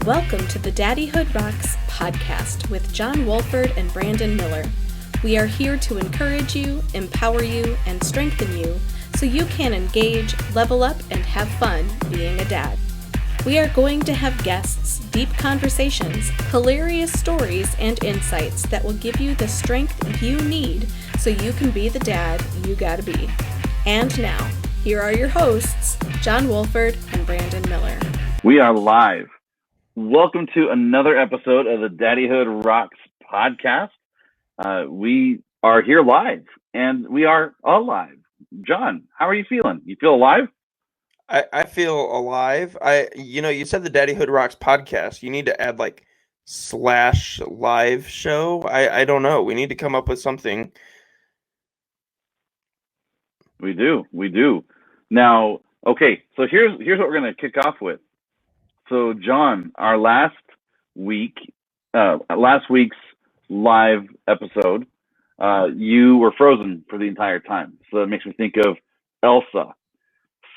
Welcome to the Daddyhood Rocks podcast with Jon Wolford and Brandon Miller. We are here to encourage you, empower you, and strengthen you so you can engage, level up, and have fun being a dad. We are going to have guests, deep conversations, hilarious stories, and insights that will give you the strength you need so you can be the dad you gotta be. And now, here are your hosts, Jon Wolford and Brandon Miller. We are live. Welcome to another episode of the Daddyhood Rocks podcast. We are here live, and we are alive. Jon, how are you feeling? You feel alive? I feel alive. You said the Daddyhood Rocks podcast. You need to add / live show. I don't know. We need to come up with something. We do. Now, okay, so here's what we're going to kick off with. So, Jon, our last week's live episode, you were frozen for the entire time. So that makes me think of Elsa.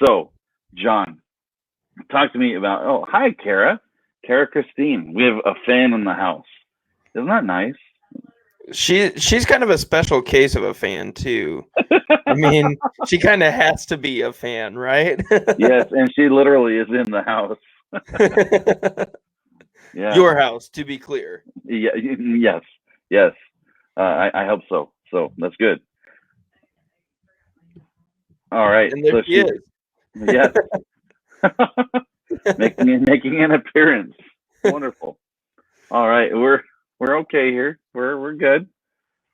So, Jon, talk to me about, hi, Kara Christine. We have a fan in the house. Isn't that nice? She's kind of a special case of a fan, too. I mean, she kind of has to be a fan, right? Yes, and she literally is in the house. Yeah. Your house, to be clear. Yeah. Yes. I hope so. So that's good. All right. And there she is. Yes. making an appearance. Wonderful. All right. We're okay here. We're good.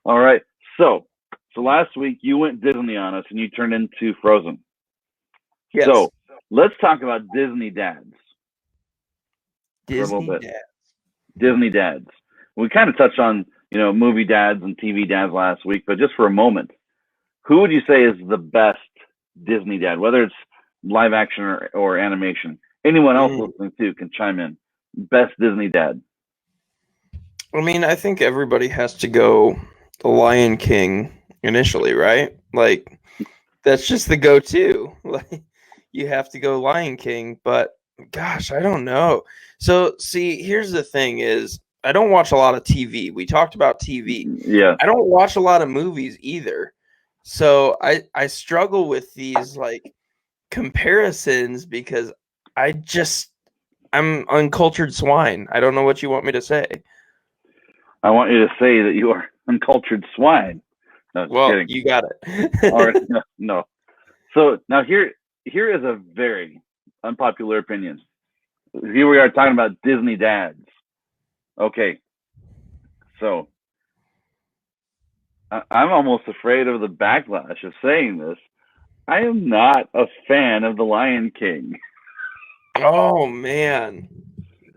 All right. So last week you went Disney on us and you turned into Frozen. Yes. So let's talk about Disney dads. Disney dads. We kind of touched on, movie dads and TV dads last week, but just for a moment, who would you say is the best Disney dad, whether it's live action or animation? Anyone else listening too can chime in. Best Disney dad. I mean, I think everybody has to go The Lion King initially, right? That's just the go-to. You have to go Lion King, but gosh, I don't know. So, see, here's the thing is, I don't watch a lot of TV. We talked about TV. Yeah. I don't watch a lot of movies either. So I struggle with these comparisons because I'm uncultured swine. I don't know what you want me to say. I want you to say that you are uncultured swine. No, well, kidding. You got it. All right, no. So now here is a very unpopular opinion. Here we are talking about Disney dads. Okay, so I'm almost afraid of the backlash of saying this. I am not a fan of The Lion King. Oh, man.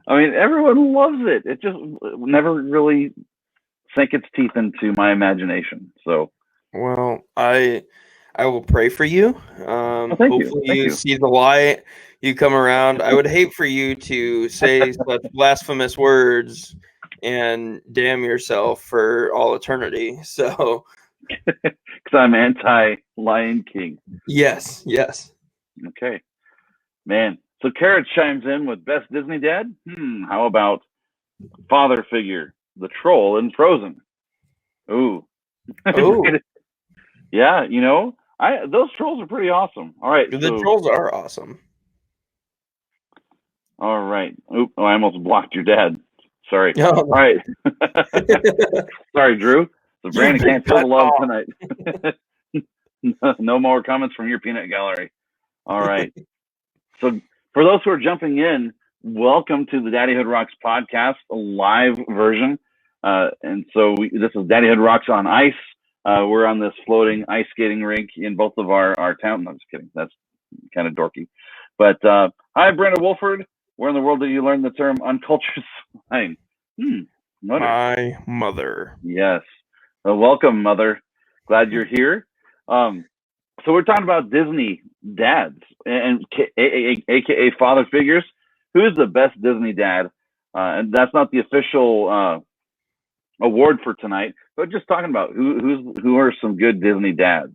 I mean, everyone loves it. It just never really sank its teeth into my imagination. So, well, I will pray for you. Hopefully you see the light. You come around. I would hate for you to say such blasphemous words and damn yourself for all eternity. So, because I'm anti-Lion King. Yes. Okay, man. So Kara chimes in with best Disney dad. How about father figure, the troll in Frozen? Ooh. Yeah, those trolls are pretty awesome. All right. The trolls are awesome. All right. Oop, I almost blocked your dad. Sorry. Oh. All right. Sorry, Drew. So Brandon can't feel the love tonight. No more comments from your peanut gallery. All right. So for those who are jumping in, welcome to the Daddyhood Rocks podcast, a live version. And so this is Daddyhood Rocks on ice. We're on this floating ice skating rink in both of our town. No, I'm just kidding. That's kind of dorky. But hi, Brandon Wolford. Where in the world did you learn the term uncultured swine? My mother. Yes. Welcome, mother. Glad you're here. So we're talking about Disney dads and AKA father figures. Who's the best Disney dad? And that's not the official award for tonight, but just talking about who are some good Disney dads.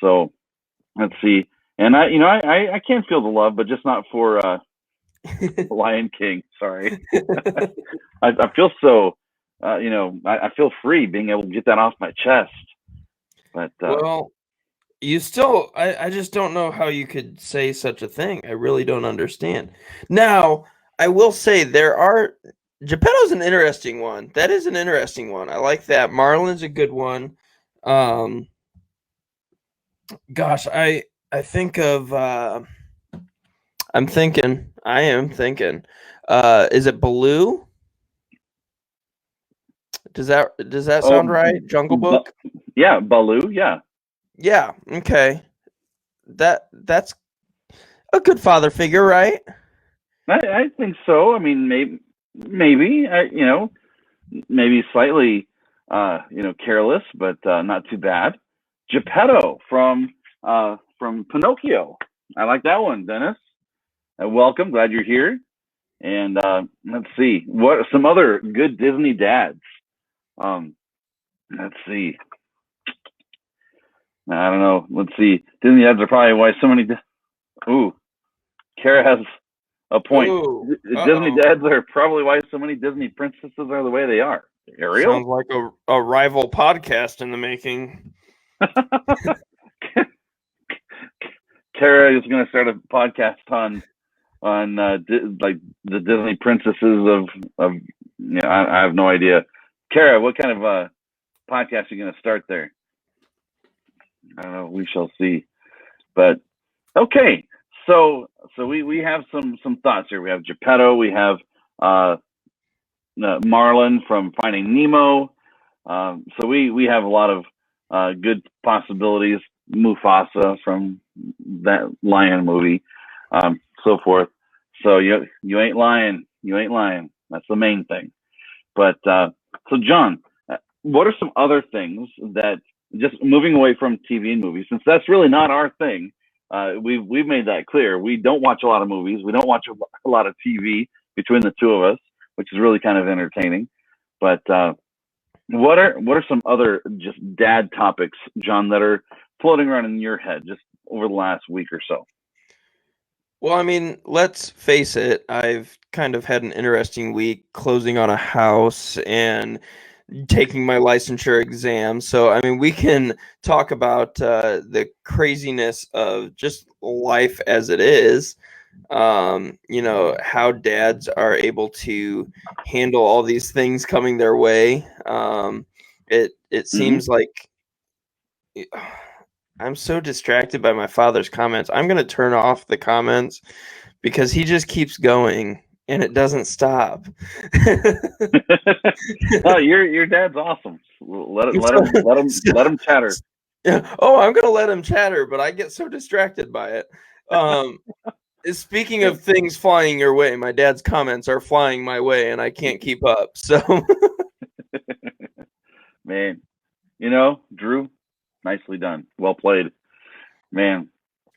So let's see. And I can't feel the love, but just not for Lion King. Sorry. I feel so, I feel free being able to get that off my chest. But Well, you still, I just don't know how you could say such a thing. I really don't understand. Now, I will say Geppetto's an interesting one. That is an interesting one. I like that. Marlin's a good one. Gosh, I think of, I am thinking, is it Baloo? Does that sound right? Jungle Book? Yeah, Baloo, yeah. Yeah, okay. That's a good father figure, right? I think so. I mean, maybe, maybe slightly, careless, but not too bad. Geppetto from Pinocchio. I like that one, Dennis. Welcome, glad you're here. And let's see, what are some other good Disney dads? Let's see. I don't know. Let's see. Disney dads are probably why so many. Ooh, Kara has a point. Ooh, Disney dads are probably why so many Disney princesses are the way they are. Ariel? Sounds like a rival podcast in the making. Kara is going to start a podcast on like the Disney princesses of I have no idea. Kara, what kind of podcast are you going to start there? I don't know. We shall see. But okay, so we have some thoughts here. We have Geppetto. We have Marlin from Finding Nemo. So we have a lot of good possibilities. Mufasa from that Lion movie, so forth. So you ain't lying. You ain't lying. That's the main thing. But so John, what are some other things that, just moving away from TV and movies, since that's really not our thing, we've made that clear. We don't watch a lot of movies. We don't watch a lot of TV between the two of us, which is really kind of entertaining. But what are some other just dad topics, John, that are floating around in your head just over the last week or so? Well, I mean, let's face it, I've kind of had an interesting week closing on a house and taking my licensure exam. So, I mean, we can talk about the craziness of just life as it is. How dads are able to handle all these things coming their way. It seems like I'm so distracted by my father's comments. I'm going to turn off the comments because he just keeps going and it doesn't stop. Oh, your dad's awesome. Let him chatter. Oh, I'm going to let him chatter, but I get so distracted by it. Speaking of things flying your way, my dad's comments are flying my way and I can't keep up. So, man, Drew, nicely done. Well played, man.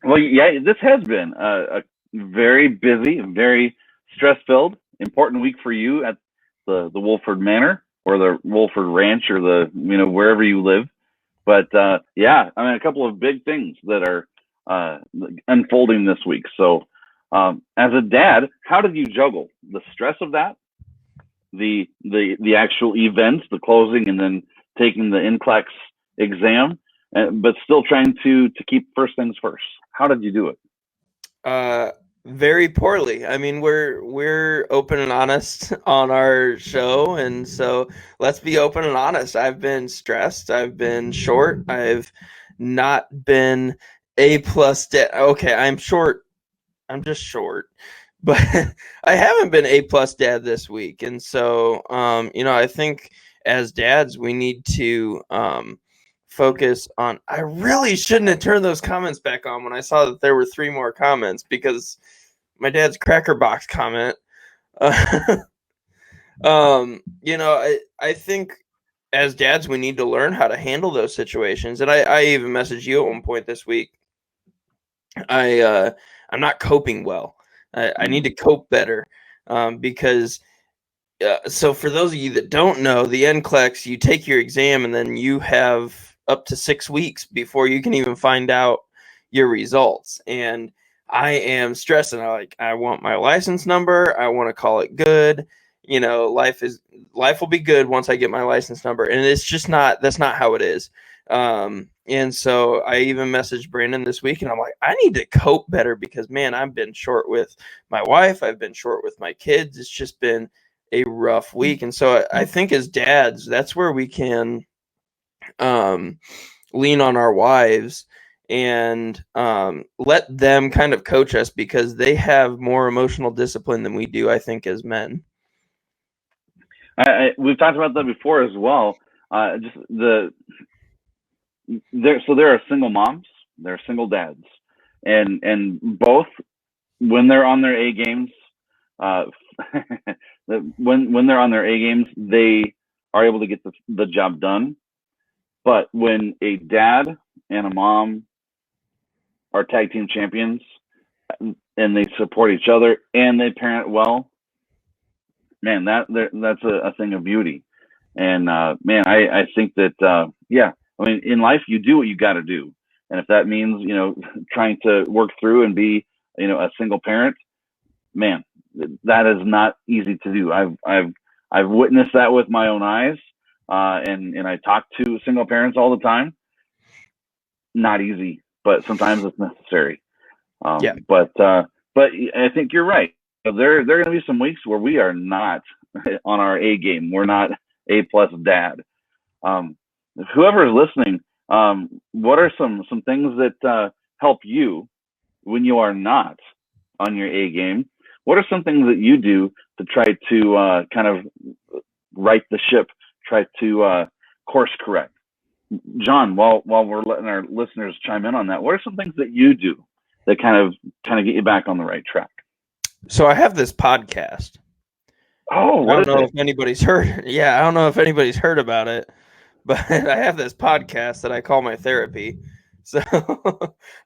Well, yeah, this has been a very busy, very stress-filled, important week for you at the Wolford Manor or the Wolford Ranch or the wherever you live. But yeah, I mean, a couple of big things that are unfolding this week. So, as a dad, how did you juggle the stress of that, the actual events, the closing, and then taking the NCLEX exam, but still trying to keep first things first? How did you do it? Very poorly. I mean, we're open and honest on our show, and so let's be open and honest. I've been stressed. I've been short. I've not been A+. Okay, I'm short. I'm just short, but I haven't been A+ dad this week, and so I think as dads we need to focus on. I really shouldn't have turned those comments back on when I saw that there were 3 more comments, because my dad's cracker box comment. I think as dads we need to learn how to handle those situations. And I even messaged you at one point this week. I'm not coping well. I need to cope better, because so for those of you that don't know, the NCLEX, you take your exam and then you have up to 6 weeks before you can even find out your results. And I am stressing. I want my license number. I want to call it good. Life will be good once I get my license number. And it's just that's not how it is. And so I even messaged Brandon this week and I'm like, I need to cope better because, man, I've been short with my wife. I've been short with my kids. It's just been a rough week. And so I think as dads, that's where we can lean on our wives and let them kind of coach us because they have more emotional discipline than we do, I think, as men. We've talked about that before as well. There are single moms, there are single dads, and both, when they're on their A games, when they're on their A games, they are able to get the job done. But when a dad and a mom are tag team champions and they support each other and they parent well, man, that's a thing of beauty. And man, I think that I mean, in life you do what you got to do, and if that means trying to work through and be a single parent, man, that is not easy to do. I've witnessed that with my own eyes, and I talk to single parents all the time. Not easy, but sometimes it's necessary. But I think you're right. There are going to be some weeks where we are not on our A game. We're not A+ dad. Whoever is listening, what are some things that help you when you are not on your A game? What are some things that you do to try to kind of right the ship, try to course correct? Jon, while we're letting our listeners chime in on that, what are some things that you do that kind of get you back on the right track? So I have this podcast. Oh, I don't know if anybody's heard. Yeah, I don't know if anybody's heard about it, but I have this podcast that I call my therapy. So,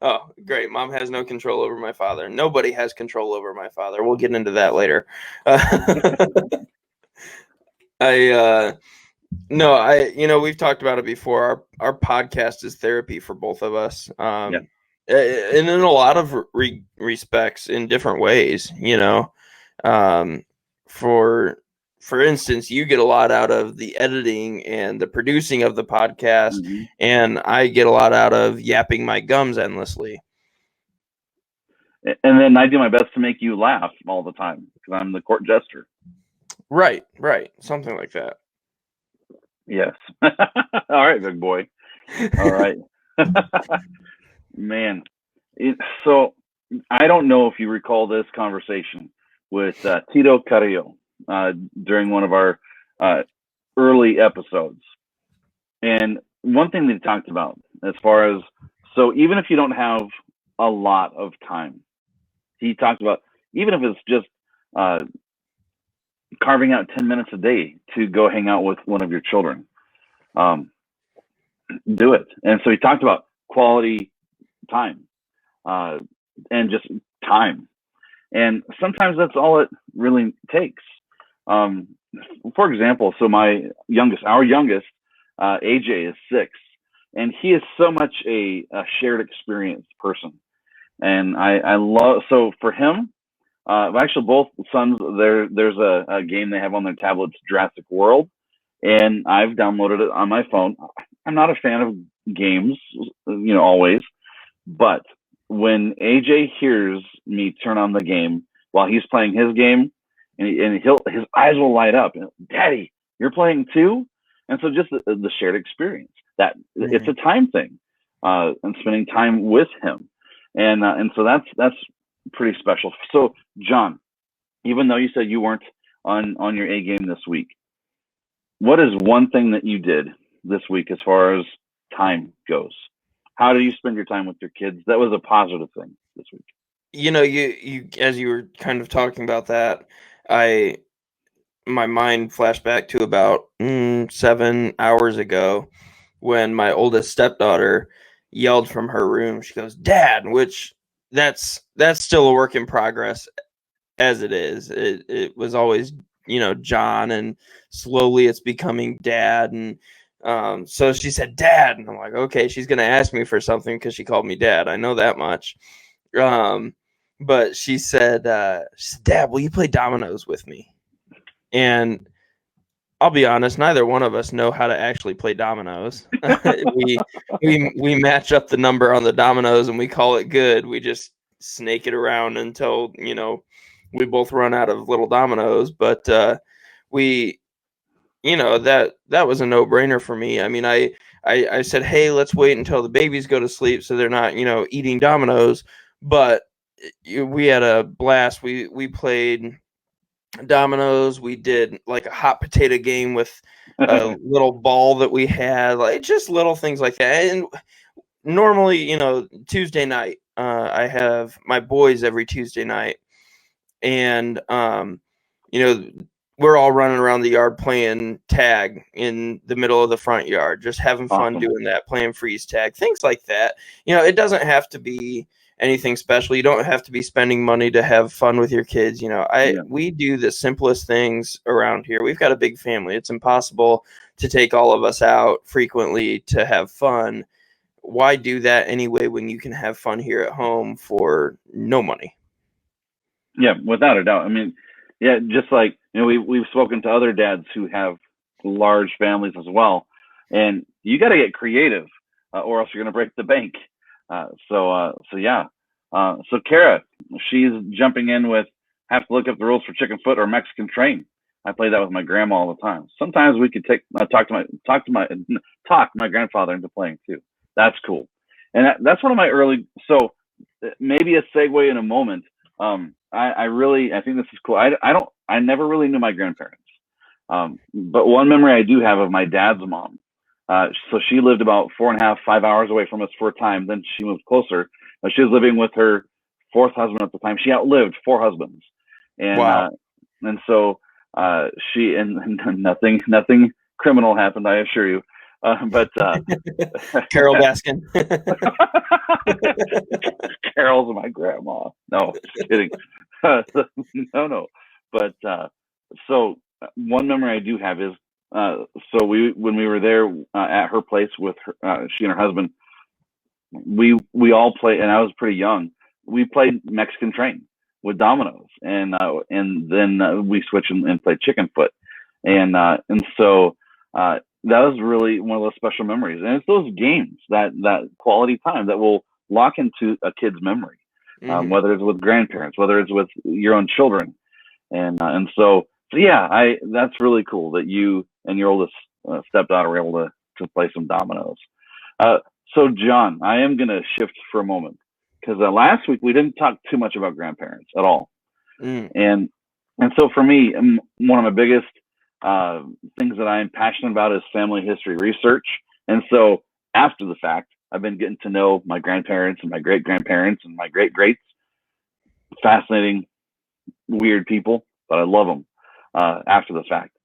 oh, great. Mom has no control over my father. Nobody has control over my father. We'll get into that later. We've talked about it before. Our podcast is therapy for both of us. And in a lot of respects, in different ways, for instance, you get a lot out of the editing and the producing of the podcast, mm-hmm. and I get a lot out of yapping my gums endlessly. And then I do my best to make you laugh all the time because I'm the court jester. Right. Something like that. Yes. All right, big boy. All right. Man. So I don't know if you recall this conversation with Tito Carrillo during one of our early episodes. And one thing that he talked about as far as, so even if you don't have a lot of time, he talked about, even if it's just carving out 10 minutes a day to go hang out with one of your children, do it. And so he talked about quality time and just time. And sometimes that's all it really takes. For example, so our youngest, AJ, is 6, and he is so much a shared experience person. And I love, so for him, actually both sons, there's a game they have on their tablets, Jurassic World, and I've downloaded it on my phone. I'm not a fan of games, always, but when AJ hears me turn on the game while he's playing his game, and his eyes will light up. Daddy, you're playing too? And so just the shared experience, that mm-hmm. It's a time thing, and spending time with him, and so that's pretty special. So Jon, even though you said you weren't on your A game this week, what is one thing that you did this week as far as time goes? How do you spend your time with your kids? That was a positive thing this week. You as you were kind of talking about that, my mind flashed back to about 7 hours ago when my oldest stepdaughter yelled from her room. She goes, "Dad," which that's still a work in progress as it is. It was always, Jon, and slowly it's becoming Dad. And so she said, "Dad," and I'm like, okay, she's going to ask me for something because she called me Dad. I know that much. but she said, Dad, will you play dominoes with me? And I'll be honest, neither one of us know how to actually play dominoes. we match up the number on the dominoes and we call it good. We just snake it around until, we both run out of little dominoes. But we, that was a no-brainer for me. I mean, I said, hey, let's wait until the babies go to sleep so they're not, eating dominoes. But we had a blast. We played dominoes. We did like a hot potato game with a little ball that we had, like just little things like that. And normally, Tuesday night, I have my boys every Tuesday night, and we're all running around the yard playing tag in the middle of the front yard, just having fun doing that, playing freeze tag, things like that. It doesn't have to be anything special. You don't have to be spending money to have fun with your kids. We do the simplest things around here. We've got a big family. It's impossible to take all of us out frequently to have fun. Why do that anyway when you can have fun here at home for no money? Yeah, without a doubt. I mean, yeah, just like, we've spoken to other dads who have large families as well, and you got to get creative, or else you're going to break the bank. So Kara, she's jumping in with, have to look up the rules for chicken foot or Mexican train. I play that with my grandma all the time. Sometimes we could talk my grandfather into playing too. That's cool. And that's one of my early, so maybe a segue in a moment. I think this is cool. I never really knew my grandparents. But one memory I do have of my dad's mom. So she lived about 4.5, 5 hours away from us for a time. Then she moved closer. She was living with her fourth husband at the time. She outlived 4 husbands. And, wow. And so, she, and nothing criminal happened, I assure you. But Carol Baskin. Carol's my grandma. No, just kidding. No. But so one memory I do have is so when we were there at her place with her, she and her husband, we all played, and I was pretty young. We played Mexican train with dominoes, and then we switched and played chicken foot, and so. That was really one of those special memories. And it's those games, that quality time that will lock into a kid's memory, whether it's with grandparents, whether it's with your own children. And so yeah, that's really cool that you and your oldest stepdaughter were able to play some dominoes. So John, I am going to shift for a moment because last week we didn't talk too much about grandparents at all. And so for me, one of my biggest things that I am passionate about is family history research. And so after the fact, I've been getting to know my grandparents and my great grandparents and my great greats. Fascinating, weird people, but I love them after the fact.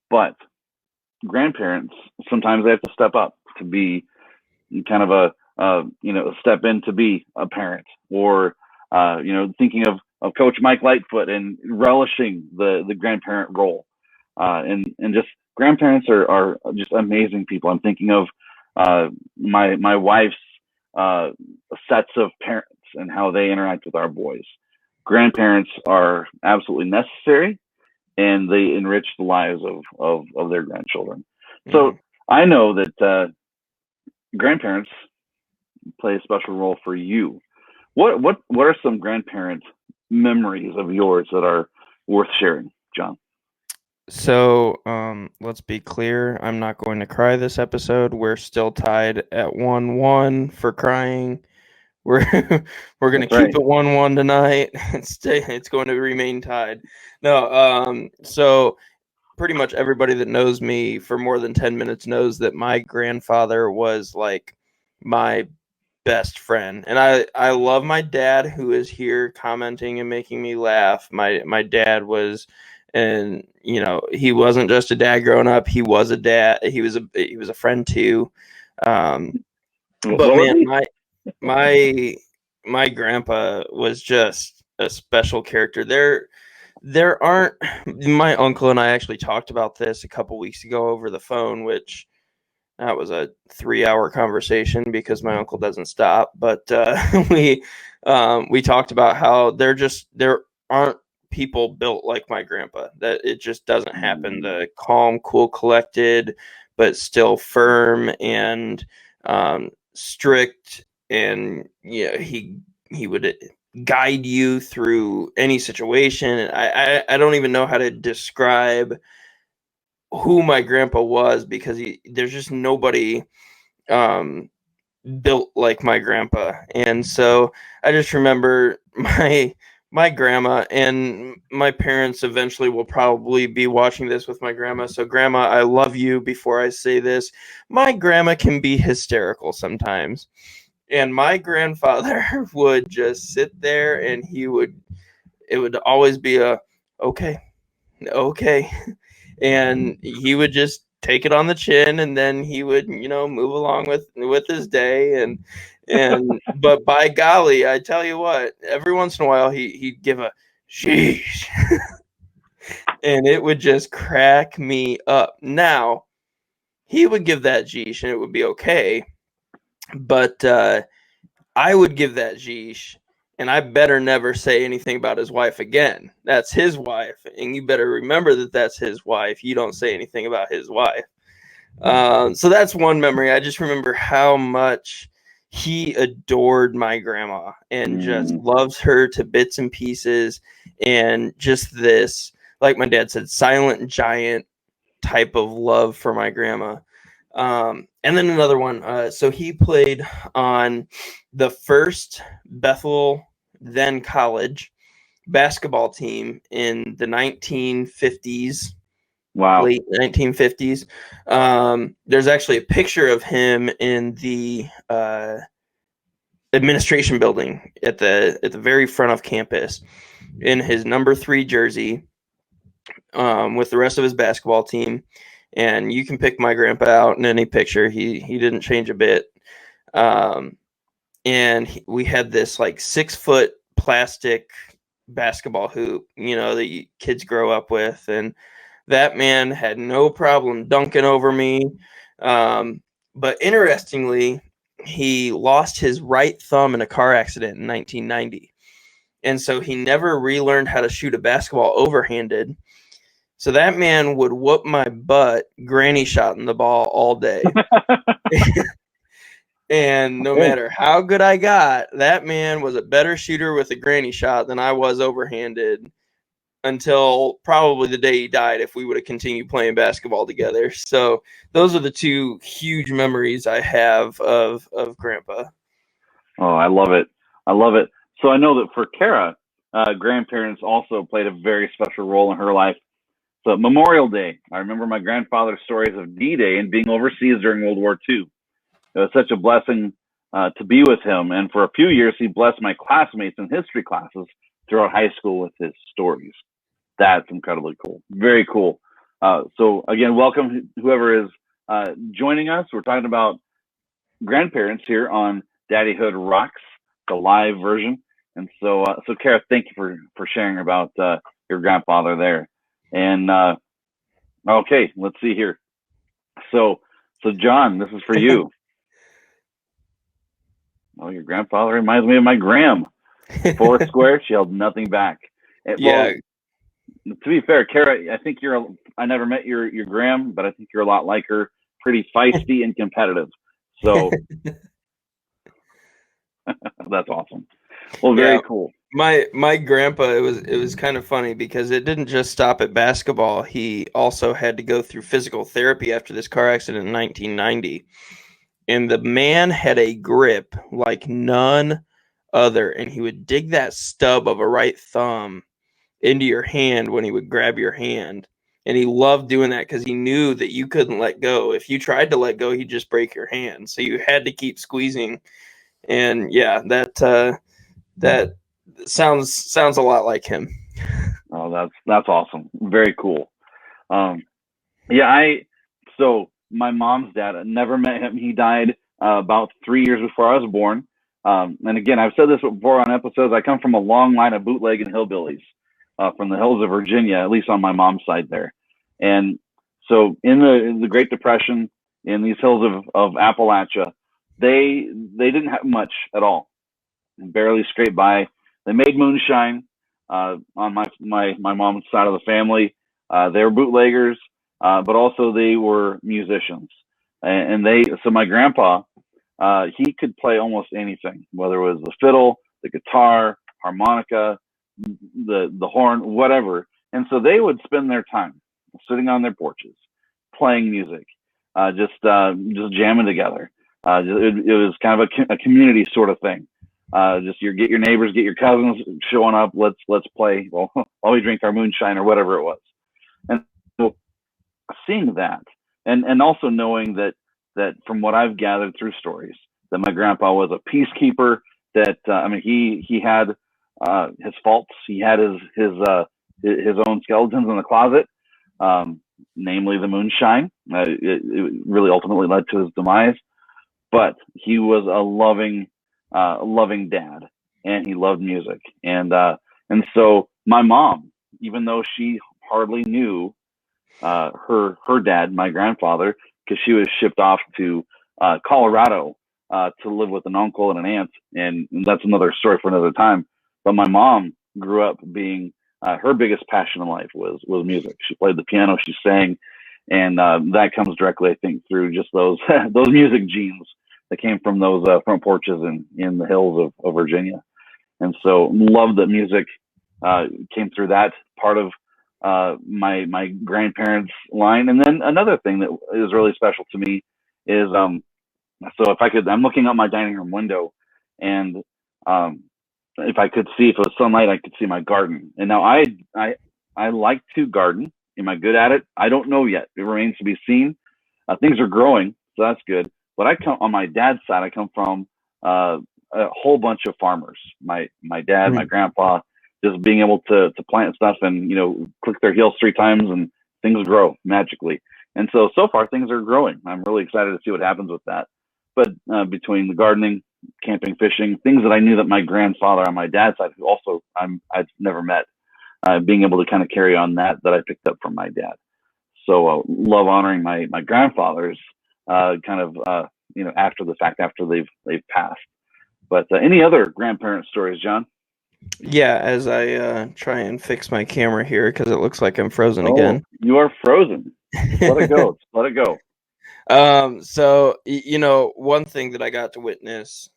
But grandparents, sometimes they have to step up to be kind of step in to be a parent, or thinking of Coach Mike Lightfoot and relishing the grandparent role. And just grandparents are just amazing people. I'm thinking of my wife's sets of parents and how they interact with our boys. Grandparents are absolutely necessary, and they enrich the lives of their grandchildren. So I know that grandparents play a special role for you. What are some grandparent memories of yours that are worth sharing, John? So, let's be clear. I'm not going to cry this episode. We're still tied at 1-1 for crying. We're going to keep it 1-1 tonight. It's going to remain tied. No, so pretty much everybody that knows me for more than 10 minutes knows that my grandfather was like my best friend. And I love my dad, who is here commenting and making me laugh. My dad was, and he wasn't just a dad growing up. He was a dad. He was a friend too. But man, my grandpa was just a special character. There aren't, my uncle and I actually talked about this a couple weeks ago over the phone, which that was a 3-hour conversation because my uncle doesn't stop. But we talked about how there aren't people built like my grandpa, that it just doesn't happen. The calm, cool, collected, but still firm and strict. And he would guide you through any situation. I don't even know how to describe who my grandpa was, because there's just nobody built like my grandpa. And so I just remember my grandma, and my parents eventually will probably be watching this with my grandma. So grandma, I love you. Before I say this, my grandma can be hysterical sometimes. And my grandfather would just sit there, and it would always be a okay. And he would just take it on the chin, and then he would, move along with his day. And but by golly, I tell you what, every once in a while he'd give a sheesh. And it would just crack me up. Now, he would give that sheesh and it would be okay, but I would give that sheesh, and I better never say anything about his wife again. That's his wife, and you better remember that that's his wife. You don't say anything about his wife. So that's one memory. I just remember how much he adored my grandma and just loves her to bits and pieces, and just this, like my dad said, silent giant type of love for my grandma. And then another one. So he played on the first Bethel, then college, basketball team in the 1950s. Wow. Late 1950s. There's actually a picture of him in the administration building at the very front of campus in his number 3 jersey, with the rest of his basketball team. And you can pick my grandpa out in any picture. He didn't change a bit. And we had this like 6-foot plastic basketball hoop, that kids grow up with. And that man had no problem dunking over me. But interestingly, he lost his right thumb in a car accident in 1990. And so he never relearned how to shoot a basketball overhanded. So that man would whoop my butt, granny shotting the ball all day. And no matter how good I got, that man was a better shooter with a granny shot than I was overhanded, until probably the day he died, if we would have continued playing basketball together. So those are the 2 huge memories I have of Grandpa. Oh, I love it. So I know that for Kara, grandparents also played a very special role in her life. So Memorial Day, I remember my grandfather's stories of D-Day and being overseas during World War II. It was such a blessing to be with him. And for a few years, he blessed my classmates in history classes throughout high school with his stories. That's incredibly cool. Very cool. So again, welcome whoever is joining us. We're talking about grandparents here on Daddyhood Rocks, the live version. And so Kara, thank you for sharing about your grandfather there. And okay, let's see here. So John, this is for you. Oh, your grandfather reminds me of my gram. 4 square, she held nothing back. Yeah. Well, to be fair, Kara, I think I never met your gram, but I think you're a lot like her, pretty feisty and competitive. So that's awesome. Well, very cool. My grandpa, it was kind of funny because it didn't just stop at basketball. He also had to go through physical therapy after this car accident in 1990. And the man had a grip like none other, and he would dig that stub of a right thumb into your hand when he would grab your hand. And he loved doing that because he knew that you couldn't let go. If you tried to let go, he'd just break your hand. So you had to keep squeezing. And yeah, that sounds a lot like him. Oh, that's awesome. Very cool. So my mom's dad, I never met him. He died about 3 years before I was born. And again, I've said this before on episodes. I come from a long line of bootleg and hillbillies from the hills of Virginia, at least on my mom's side there. And so in the Great Depression, in these hills of Appalachia, they didn't have much at all, barely scraped by. They made moonshine on my mom's side of the family. They were bootleggers, but also they were musicians. And so my grandpa, he could play almost anything, whether it was the fiddle, the guitar, harmonica, the horn, whatever. And so they would spend their time sitting on their porches, playing music, just jamming together. It was kind of a community sort of thing. Just get your neighbors, get your cousins showing up. Let's play. Well, while we drink our moonshine or whatever it was. And so seeing that, and also knowing that from what I've gathered through stories, that my grandpa was a peacekeeper. That he had his faults. He had his own skeletons in the closet, namely the moonshine. It really ultimately led to his demise. But he was a loving dad, and he loved music. And so my mom, even though she hardly knew her dad, my grandfather, because she was shipped off to Colorado to live with an uncle and an aunt, and that's another story for another time. But my mom grew up being her biggest passion in life was music. She played the piano, she sang, and that comes directly, I think, through just those those music genes that came from those front porches in the hills of Virginia. And so love that music came through that part of my grandparents' line. And then another thing that is really special to me is so if I could, I'm looking out my dining room window, and if I could see, if it was sunlight, I could see my garden. And now I like to garden. Am I good at it? I don't know yet. It remains to be seen. Things are growing, so that's good. But I come on my dad's side. I come from a whole bunch of farmers. My dad, my grandpa, just being able to plant stuff and click their heels 3 times and things grow magically. And so far things are growing. I'm really excited to see what happens with that. But between the gardening, camping, fishing, things that I knew that my grandfather on my dad's side, who also I've never met, being able to kind of carry on that I picked up from my dad. So love honoring my grandfathers kind of after the fact, after they've passed. But any other grandparent stories, John? Yeah, as I try and fix my camera here because it looks like I'm frozen again. You are frozen. Let it go. Let it go. So one thing that I got to witness,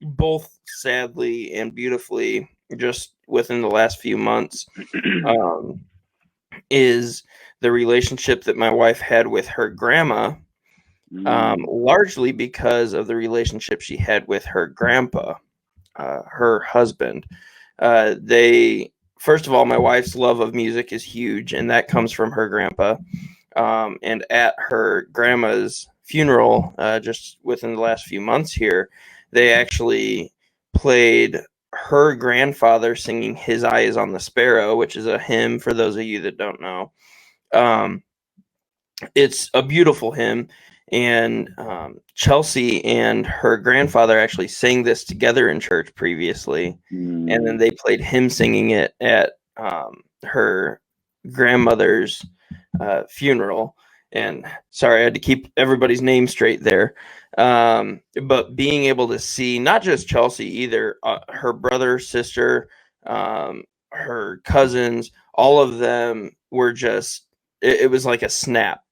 both sadly and beautifully, just within the last few months, is the relationship that my wife had with her grandma, largely because of the relationship she had with her grandpa, her husband. First of all, my wife's love of music is huge, and that comes from her grandpa. And at her grandma's funeral, just within the last few months here, they actually played her grandfather singing "His Eye Is on the Sparrow," which is a hymn for those of you that don't know. It's a beautiful hymn, and Chelsea and her grandfather actually sang this together in church previously, and then they played him singing it at her grandmother's funeral. And sorry, I had to keep everybody's name straight there. But being able to see not just Chelsea either, her brother, sister, her cousins, all of them were just, it was like a snap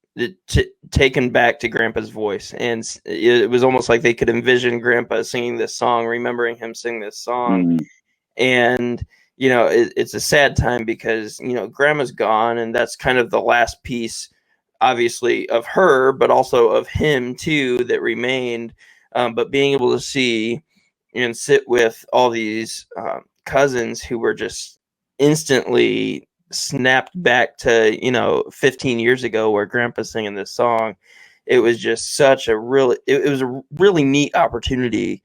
taken back to Grandpa's voice. And it was almost like they could envision Grandpa singing this song, remembering him sing this song. And it's a sad time because Grandma's gone, and that's kind of the last piece, obviously, of her, but also of him too, that remained. But being able to see and sit with all these cousins who were just instantly snapped back to 15 years ago, where Grandpa's singing this song, it was just such a it was a really neat opportunity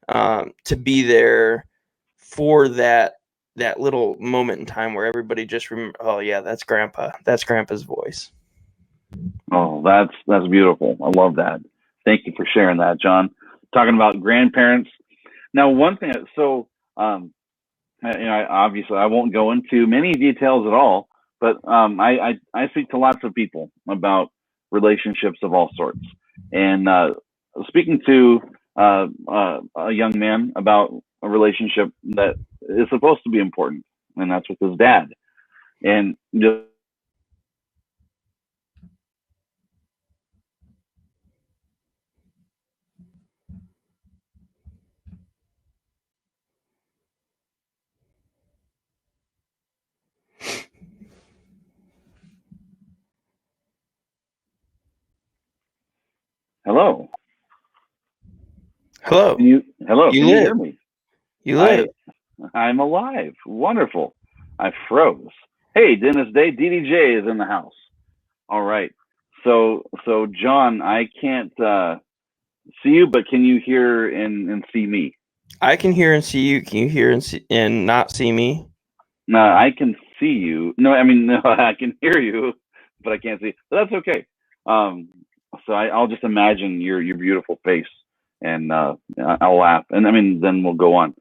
to be there for that little moment in time where everybody just remember, oh yeah, that's Grandpa's voice. Oh, that's beautiful. I love that. Thank you for sharing that, John. Talking about grandparents. Now, one thing, so obviously I won't go into many details at all, but I speak to lots of people about relationships of all sorts. And speaking to a young man about a relationship that is supposed to be important, and that's with his dad. And just hello, Hello. hello, You can you live. hear me? You live. I'm alive. Wonderful. I froze. Hey, Dennis Day, DDJ is in the house. All right. So Jon, I can't see you, but can you hear and see me? I can hear and see you. Can you hear and see and not see me? No, I can see you. No, I mean, no, I can hear you, but I can't see. But that's okay. So I'll just imagine your beautiful face, and I'll laugh, and I mean, then we'll go on.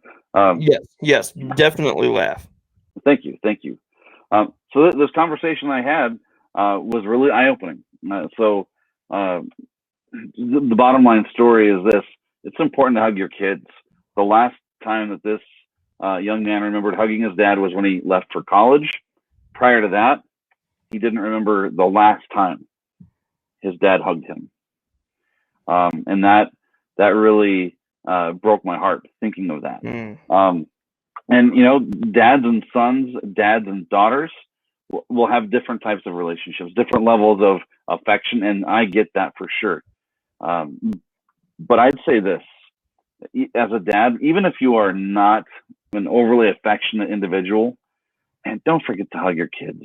Yes, definitely laugh. Thank you. So this conversation I had was really eye opening. The bottom line story is this: it's important to hug your kids. The last time that this young man remembered hugging his dad was when he left for college. Prior to that, he didn't remember the last time his dad hugged him, and that really broke my heart thinking of that. And you know, dads and sons, dads and daughters will have different types of relationships, different levels of affection, and I get that for sure. But I'd say this: as a dad, even if you are not an overly affectionate individual, and don't forget to hug your kids.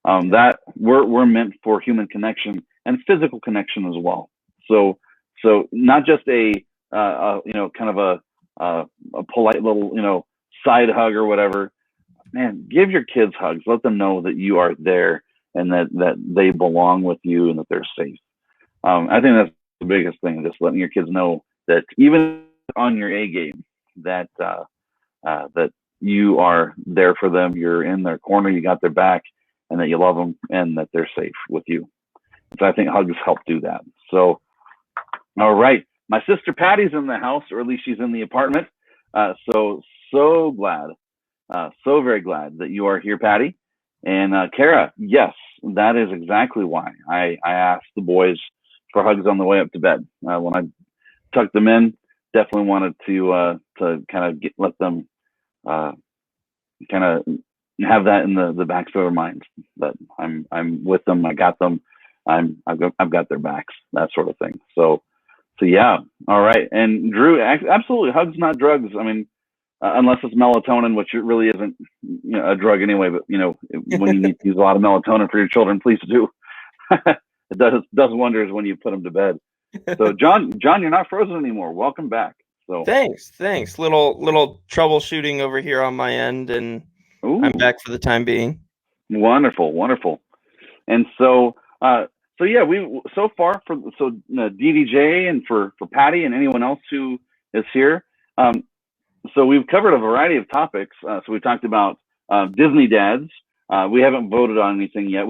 That we're meant for human connection and physical connection as well. So not just a you know, kind of a polite little, you know, side hug or whatever. Man, give your kids hugs. Let them know that you are there and that they belong with you and that they're safe. I think that's the biggest thing, just letting your kids know that even on your A game, that that you are there for them. You're in their corner. You got their back, and that you love them, and that they're safe with you. So I think hugs help do that. So, all right, my sister Patty's in the house, or at least she's in the apartment. So glad, so very glad that you are here, Patty. And Kara, yes, that is exactly why I asked the boys for hugs on the way up to bed. When I tucked them in, definitely wanted to kind of let them kind of have that in the backs of their minds, that I'm with them, I got them, I've got their backs, that sort of thing. So yeah, all right. And Drew, absolutely, hugs not drugs. I mean, unless it's melatonin, which it really isn't, you know, a drug anyway. But you know, when you need to use a lot of melatonin for your children, please do. It does wonders when you put them to bed. So Jon, you're not frozen anymore. Welcome back. So thanks. Little troubleshooting over here on my end, and I'm back for the time being. Wonderful. And so yeah, we so far for DDJ and for Patty and anyone else who is here. So we've covered a variety of topics. So we talked about Disney dads. We haven't voted on anything yet.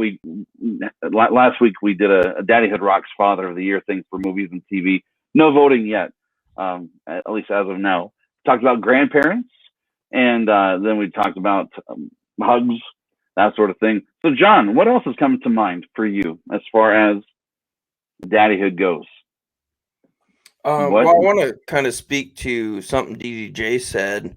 Last week we did a Daddyhood Rocks Father of the Year thing for movies and TV. No voting yet, at least as of now. Talked about grandparents, and then we talked about hugs, that sort of thing. So Jon, what else has come to mind for you as far as Daddyhood goes? Well, I want to kind of speak to something DDJ said.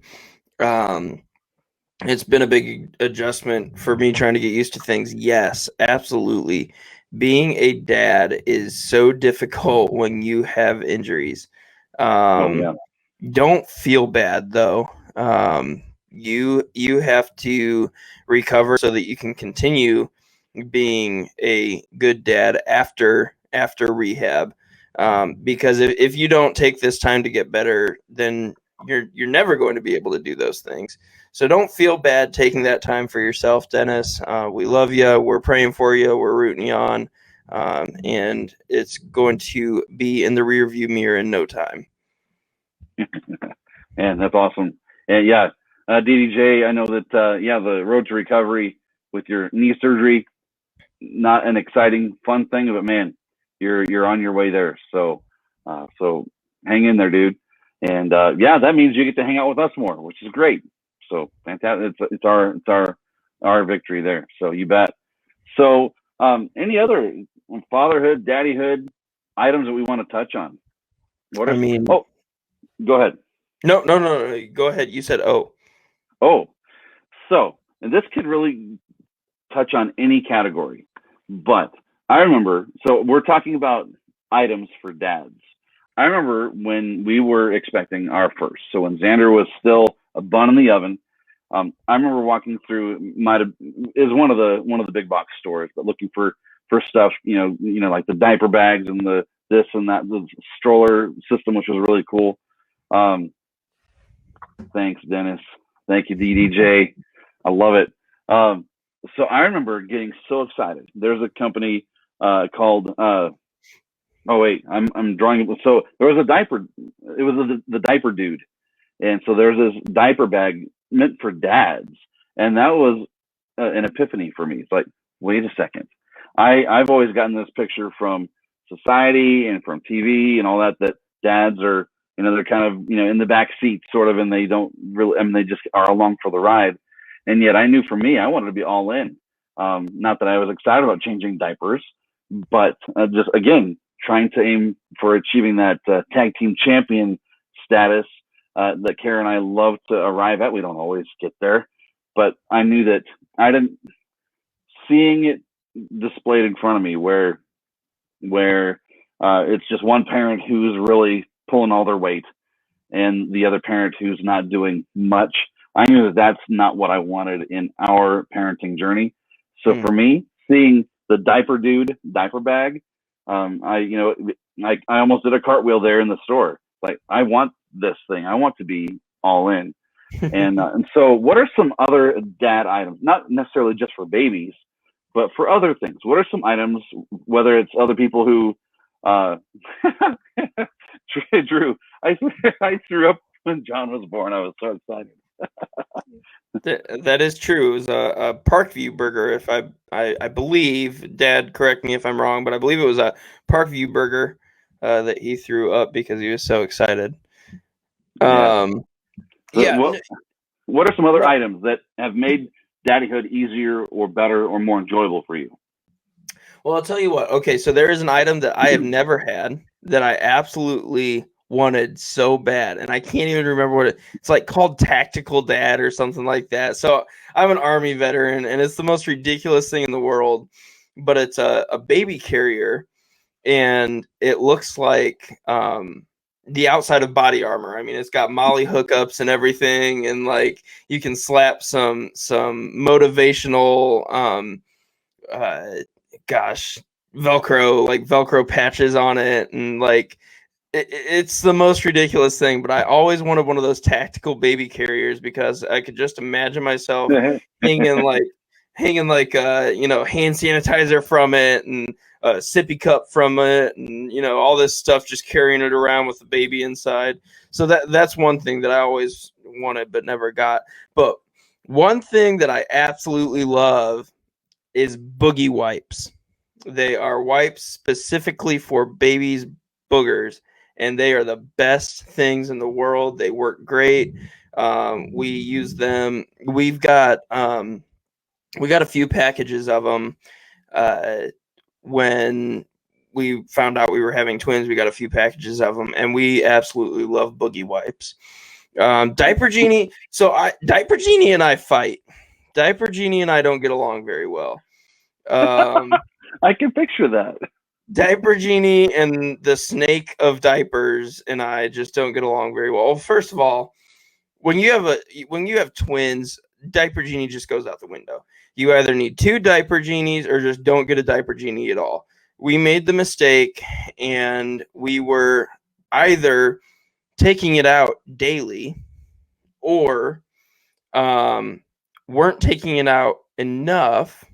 It's been a big adjustment for me trying to get used to things. Yes, absolutely. Being a dad is so difficult when you have injuries. Don't feel bad though. You have to recover so that you can continue being a good dad after rehab. Because if you don't take this time to get better, then you're never going to be able to do those things. So don't feel bad taking that time for yourself, Dennis. We love you. We're praying for you. We're rooting you on. And it's going to be in the rearview mirror in no time. And that's awesome. And yeah, DDJ, I know that the road to recovery with your knee surgery, not an exciting, fun thing, but man, you're on your way there. So so hang in there, dude. And that means you get to hang out with us more, which is great. So fantastic. It's our victory there. So you bet. So any other fatherhood, daddyhood items that we want to touch on? What are, oh, go ahead. No. Go ahead. You said oh. So and this could really touch on any category, but I remember. So we're talking about items for dads. I remember when we were expecting our first. So when Xander was still a bun in the oven, I remember walking through. Is one of the big box stores, but looking for stuff. You know, like the diaper bags and the this and that, the stroller system, which was really cool. Thanks, Dennis. Thank you, DDJ. I love it. So I remember getting so excited. There's a company called. Oh wait, I'm drawing it. So there was a diaper. It was the diaper dude, and so there's this diaper bag meant for dads, and that was an epiphany for me. It's like, wait a second. I've always gotten this picture from society and from TV and all that dads are, they're kind of, in the back seat sort of, and they don't really, they just are along for the ride. And yet I knew for me, I wanted to be all in. Not that I was excited about changing diapers, but just again, trying to aim for achieving that tag team champion status that Kara and I love to arrive at. We don't always get there, but I knew that seeing it displayed in front of me where it's just one parent who's really pulling all their weight and the other parent who's not doing much. I knew that that's not what I wanted in our parenting journey. So for me, seeing the diaper bag, I almost did a cartwheel there in the store. Like, I want this thing. I want to be all in. And so what are some other dad items, not necessarily just for babies, but for other things? What are some items, whether it's other people who, Drew, I threw up when John was born. I was so excited. That is true. It was a Parkview burger. If I believe, Dad, correct me if I'm wrong, but I believe it was a Parkview burger that he threw up because he was so excited. What are some other items that have made daddyhood easier or better or more enjoyable for you? Well, I'll tell you what. Okay, so there is an item that I have never had that I absolutely wanted so bad, and I can't even remember what it's like, called Tactical Dad or something like that. So I'm an Army veteran, and it's the most ridiculous thing in the world, but it's a baby carrier, and it looks like the outside of body armor. I mean, it's got Molly hookups and everything, and like you can slap some motivational Velcro patches on it, and like it's the most ridiculous thing. But I always wanted one of those tactical baby carriers because I could just imagine myself hanging like hand sanitizer from it and a sippy cup from it, and all this stuff, just carrying it around with the baby inside. So that's one thing that I always wanted but never got. But one thing that I absolutely love is boogie wipes. They are wipes specifically for babies' boogers, and they are the best things in the world. They work great. We use them. We got a few packages of them. When we found out we were having twins, we got a few packages of them, and we absolutely love boogie wipes. Diaper Genie. So Diaper Genie and I fight. Diaper Genie and I don't get along very well. I can picture that. Diaper Genie and the snake of diapers and I just don't get along very well. Well, first of all, when you have twins, Diaper Genie just goes out the window. You either need 2 Diaper Genies or just don't get a Diaper Genie at all. We made the mistake, and we were either taking it out daily or weren't taking it out enough,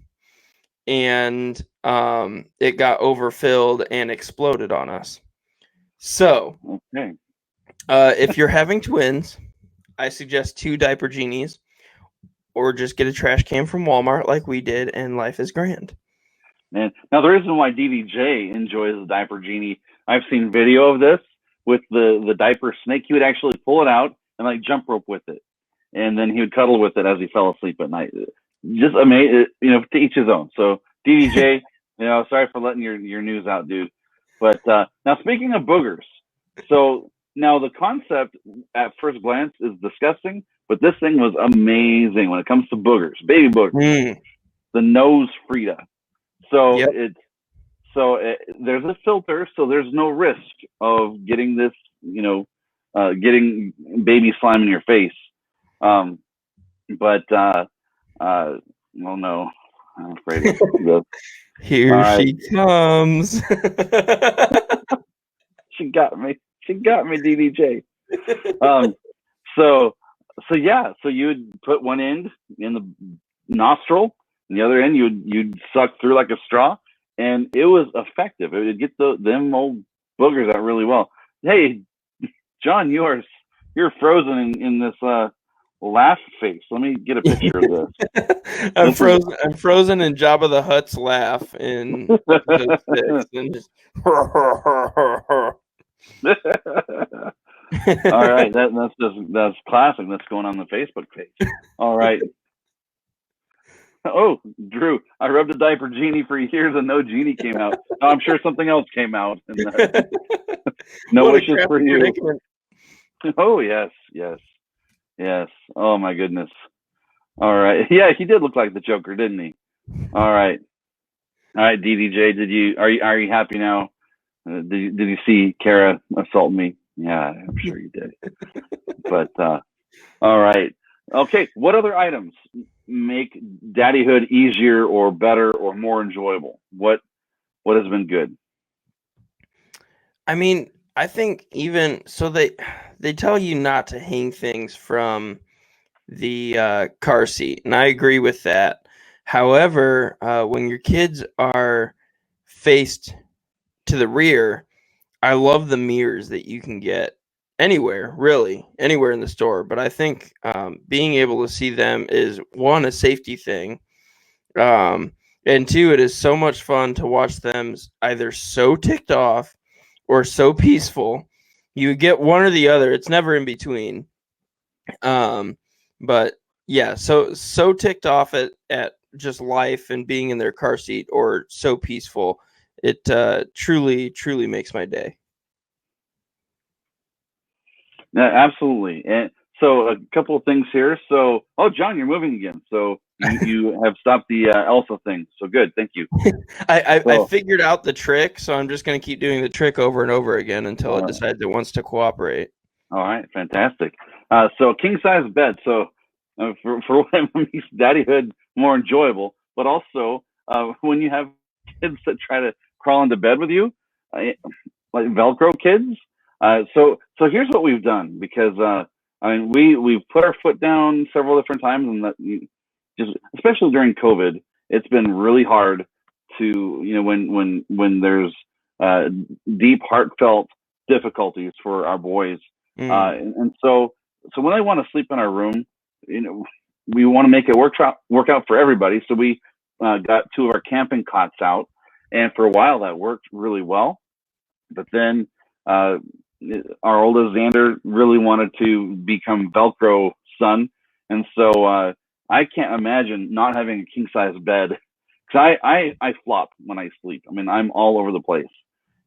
and it got overfilled and exploded on us. So if you're having twins, I suggest 2 Diaper Genies, or just get a trash can from Walmart like we did, and life is grand. And now the reason why DDJ enjoys the diaper genie, I've seen video of this with the diaper snake. He would actually pull it out and like jump rope with it, and then he would cuddle with it as he fell asleep at night. Just amazing, to each his own. So DDJ, sorry for letting your news out, dude. But now speaking of boogers, so now the concept at first glance is disgusting, but this thing was amazing when it comes to boogers, baby boogers, the nose Frida. So there's a filter, so there's no risk of getting this, getting baby slime in your face. But well, no, I'm afraid of this. Here she comes. She got me, DDJ. So you'd put one end in the nostril, and the other end you'd suck through like a straw, and it was effective. It would get them old boogers out really well. Hey, John, you're frozen in this laugh face. Let me get a picture of this. I'm frozen in Jabba the Hutt's laugh in episode 6. And just all right, that's classic. That's going on the Facebook page. All right. Oh, Drew, I rubbed a diaper genie for years and no genie came out. No, I'm sure something else came out. No wishes for you. Predicament. Oh, yes. Oh, my goodness. All right. Yeah, he did look like the Joker, didn't he? All right, DDJ, are you happy now? Did you see Kara assault me? Yeah, I'm sure you did. But all right. Okay, what other items make Daddyhood easier or better or more enjoyable? What has been good? I mean, I think even so they tell you not to hang things from the car seat, and I agree with that. However, when your kids are faced to the rear, I love the mirrors that you can get anywhere in the store. But I think being able to see them is, one, a safety thing, and two, it is so much fun to watch them either so ticked off or so peaceful. You get one or the other. It's never in between. But yeah, so ticked off at just life and being in their car seat, or so peaceful. It truly makes my day. Yeah, absolutely. And so a couple of things here. So, John, you're moving again. So you have stopped the Elsa thing. So good. Thank you. I figured out the trick, so I'm just going to keep doing the trick over and over again until it decides it wants to cooperate. All right. Fantastic. So king size bed. So for what makes Daddyhood more enjoyable, but also when you have kids that try to crawl into bed with you, like Velcro kids. So here's what we've done, because we've put our foot down several different times, and just especially during COVID, it's been really hard to when there's deep heartfelt difficulties for our boys, and so when they want to sleep in our room, we want to make it work out for everybody. So we got 2 of our camping cots out, and for a while that worked really well, but then our oldest Xander really wanted to become Velcro son, and so I can't imagine not having a king size bed, because I flop when I sleep. I mean, I'm all over the place,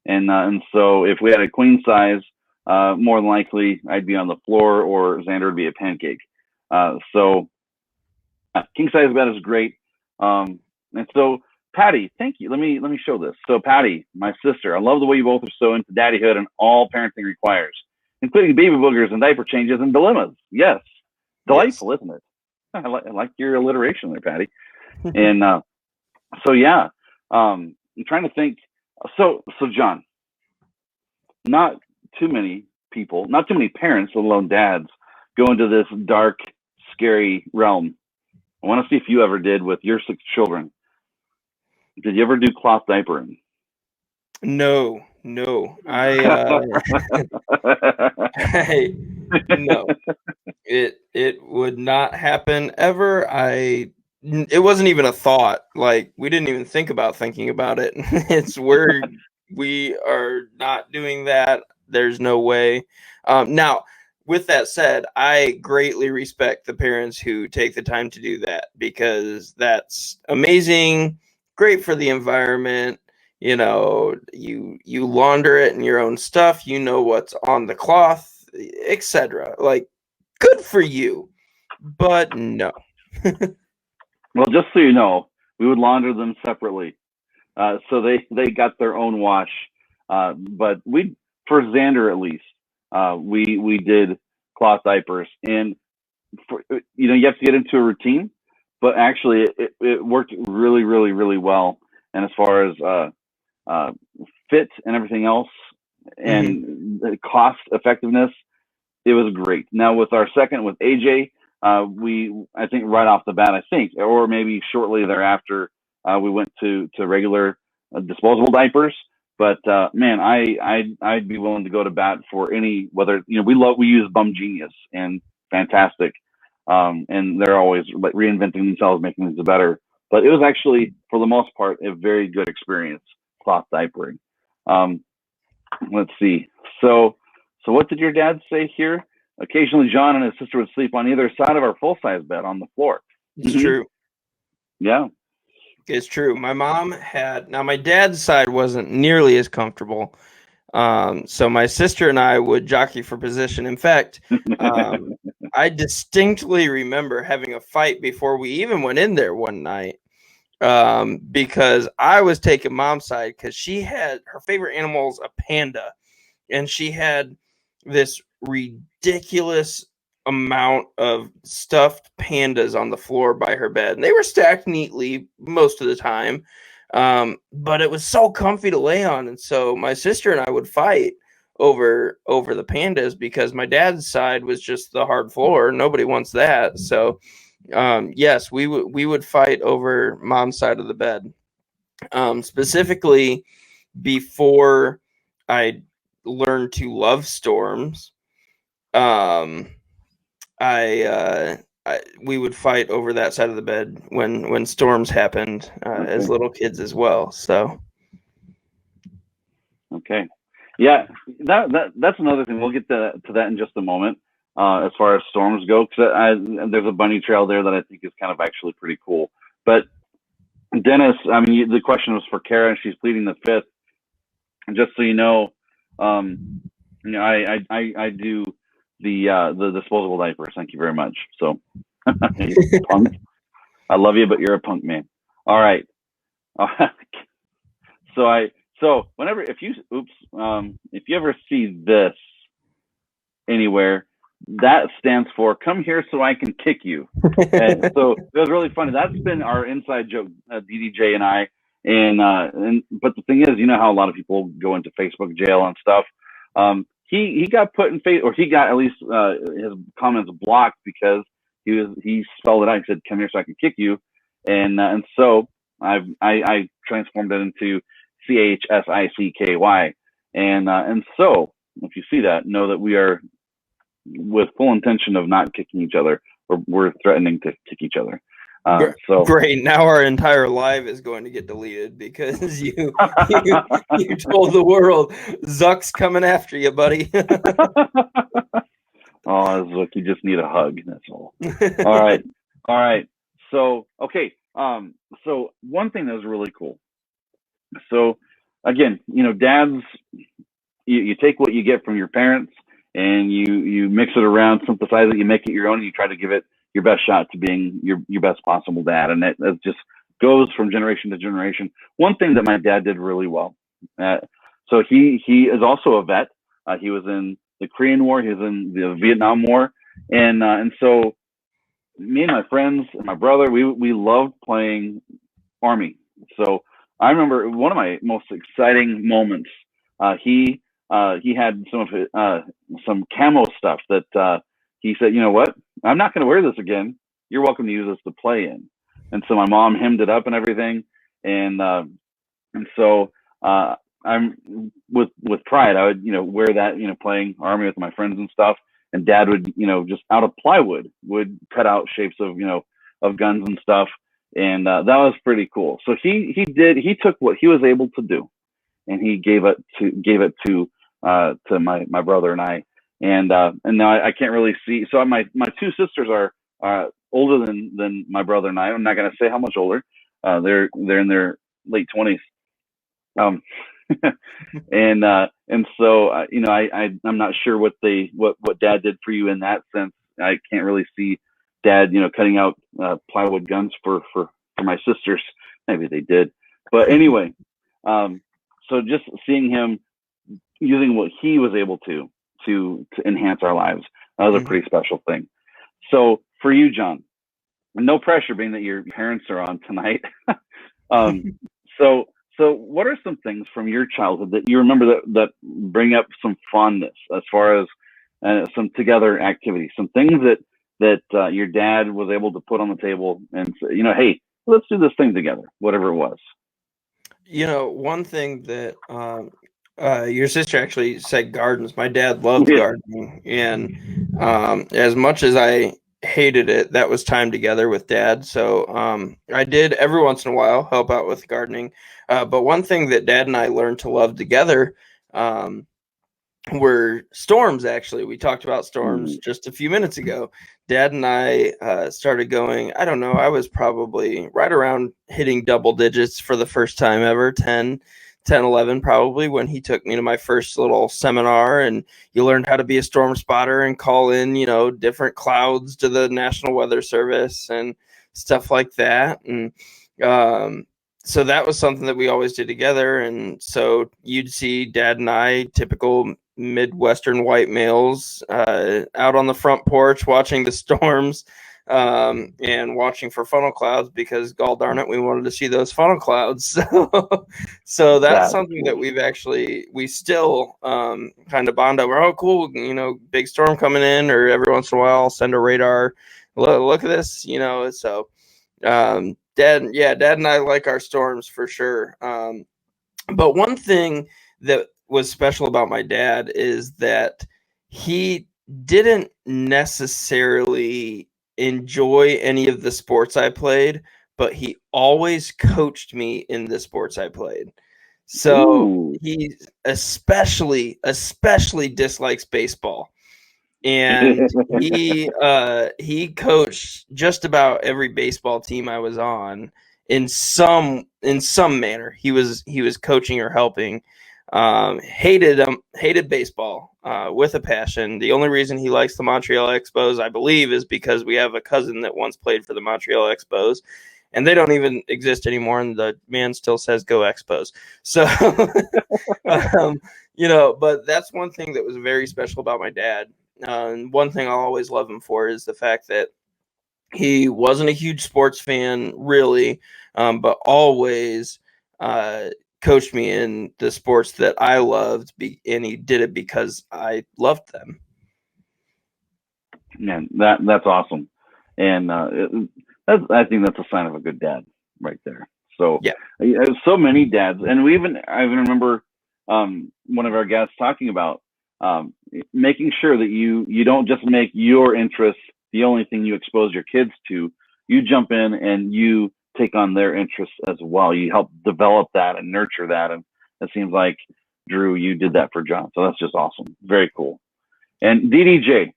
and so if we had a queen size, more than likely I'd be on the floor, or Xander would be a pancake. So king size bed is great, and so. Patty, thank you. Let me show this. So Patty, my sister, I love the way you both are so into Daddyhood and all parenting requires, including baby boogers and diaper changes and dilemmas. Yes. Delightful, yes. Isn't it? I like your alliteration there, Patty. And so yeah, I'm trying to think. So John, not too many people, not too many parents, let alone dads, go into this dark, scary realm. I want to see if you ever did with your 6 children. Did you ever do cloth diapering? No. No. It would not happen ever. I it wasn't even a thought. Like, we didn't even think about thinking about it. We are not doing that. There's no way. Now, with that said, I greatly respect the parents who take the time to do that, because that's amazing, great for the environment. You know, you launder it in your own stuff. You know what's on the cloth, etc. Like, good for you. But no. Well, just so you know, we would launder them separately. So they got their own wash. But for Xander at least, we did cloth diapers, and you have to get into a routine, but actually it worked really, really, really well. And as far as fit and everything else, and the cost effectiveness, it was great. Now with our second with AJ, I think right off the bat, or maybe shortly thereafter, we went to regular disposable diapers. But man, I'd be willing to go to bat for any, whether we use Bum Genius and fantastic, and they're always like reinventing themselves, making things better. But it was actually, for the most part, a very good experience, cloth diapering. Let's see. So what did your dad say here? Occasionally, John and his sister would sleep on either side of our full-size bed on the floor. It's true. Yeah. It's true. My mom now my dad's side wasn't nearly as comfortable. So my sister and I would jockey for position. In fact, I distinctly remember having a fight before we even went in there one night, because I was taking mom's side, because she had her favorite animal's a panda, and she had this ridiculous amount of stuffed pandas on the floor by her bed, and they were stacked neatly most of the time, but it was so comfy to lay on. And so my sister and I would fight over the pandas, because my dad's side was just the hard floor. Nobody wants that. So yes, we would fight over mom's side of the bed, specifically before I learned to love storms. We would fight over that side of the bed when storms happened, as little kids as well. So okay, yeah, that's another thing. We'll get to that in just a moment. As far as storms go, because there's a bunny trail there that I think is kind of actually pretty cool. But Dennis, I mean, the question was for Kara, and she's pleading the fifth. And just so you know, I do the disposable diapers. Thank you very much. So, punk. I love you, but you're a punk man. All right. So if you ever see this anywhere, that stands for "come here so I can kick you." And so it was really funny. That's been our inside joke, DDJ and I. But the thing is, you know how a lot of people go into Facebook jail and stuff. He got put in face, or he got at least his comments blocked, because he spelled it out. He said, "Come here so I can kick you," and so I transformed it into CHSICKY, and so if you see that, know that we are with full intention of not kicking each other, or we're threatening to kick each other. So great. Now our entire live is going to get deleted, because you told the world Zuck's coming after you, buddy. Oh, look, you just need a hug. That's all. All right. So okay. So one thing that was really cool. So again, dads, you take what you get from your parents, and you mix it around, synthesize it, you make it your own, and you try to give it your best shot to being your best possible dad. And that just goes from generation to generation. One thing that my dad did really well, so he is also a vet. He was in the Korean War, he was in the Vietnam War, and so me and my friends and my brother, we loved playing Army. So I remember one of my most exciting moments. He had some camo stuff that he said, "You know what? I'm not going to wear this again. You're welcome to use this to play in." And so my mom hemmed it up and everything, and so I'm with pride. I would wear that playing Army with my friends and stuff. And Dad would just out of plywood would cut out shapes of of guns and stuff. and that was pretty cool. So he took what he was able to do, and he gave it to my brother and I, and now I can't really see. So my two sisters are older than my brother and I. I'm not going to say how much older. They're in their late 20s. Um, and so I'm not sure what Dad did for you in that sense. I can't really see Dad cutting out plywood guns for my sisters. Maybe they did, but anyway, so just seeing him using what he was able to enhance our lives, that was a pretty special thing. So for you, Jon, no pressure being that your parents are on tonight. So what are some things from your childhood that you remember that bring up some fondness as far as some together activities, some things that your dad was able to put on the table and say, hey, let's do this thing together, whatever it was. One thing that your sister actually said gardens. My dad loved gardening, and as much as I hated it, that was time together with Dad. So I did every once in a while help out with gardening. But one thing that Dad and I learned to love together were storms. Actually, we talked about storms just a few minutes ago. Dad and I started going, I don't know, I was probably right around hitting double digits for the first time ever, 10, 11 probably, when he took me to my first little seminar, and you learned how to be a storm spotter and call in, different clouds to the National Weather Service and stuff like that. And so that was something that we always did together. And so you'd see Dad and I, typical Midwestern white males, out on the front porch watching the storms and watching for funnel clouds, because gall darn it, we wanted to see those funnel clouds. So that's something that we still kind of bond over. Oh, cool, big storm coming in, or every once in a while I'll send a radar, look at this, so Dad and I like our storms for sure. But one thing that was special about my dad is that he didn't necessarily enjoy any of the sports I played, but he always coached me in the sports I played. So he especially dislikes baseball. And he coached just about every baseball team I was on in some manner. He was coaching or helping. Hated baseball with a passion. The only reason he likes the Montreal Expos, I believe, is because we have a cousin that once played for the Montreal Expos, and they don't even exist anymore, and the man still says go Expos. So but that's one thing that was very special about my dad. And one thing I'll always love him for is the fact that he wasn't a huge sports fan, really, but always coached me in the sports that I loved, and he did it because I loved them. Man, that's awesome, and I think that's a sign of a good dad right there. So yeah, so many dads, and I even remember one of our guests talking about making sure that you don't just make your interests the only thing you expose your kids to. You jump in and you take on their interests as well. You help develop that and nurture that. And it seems like, Drew, you did that for Jon. So that's just awesome. Very cool. And DDJ,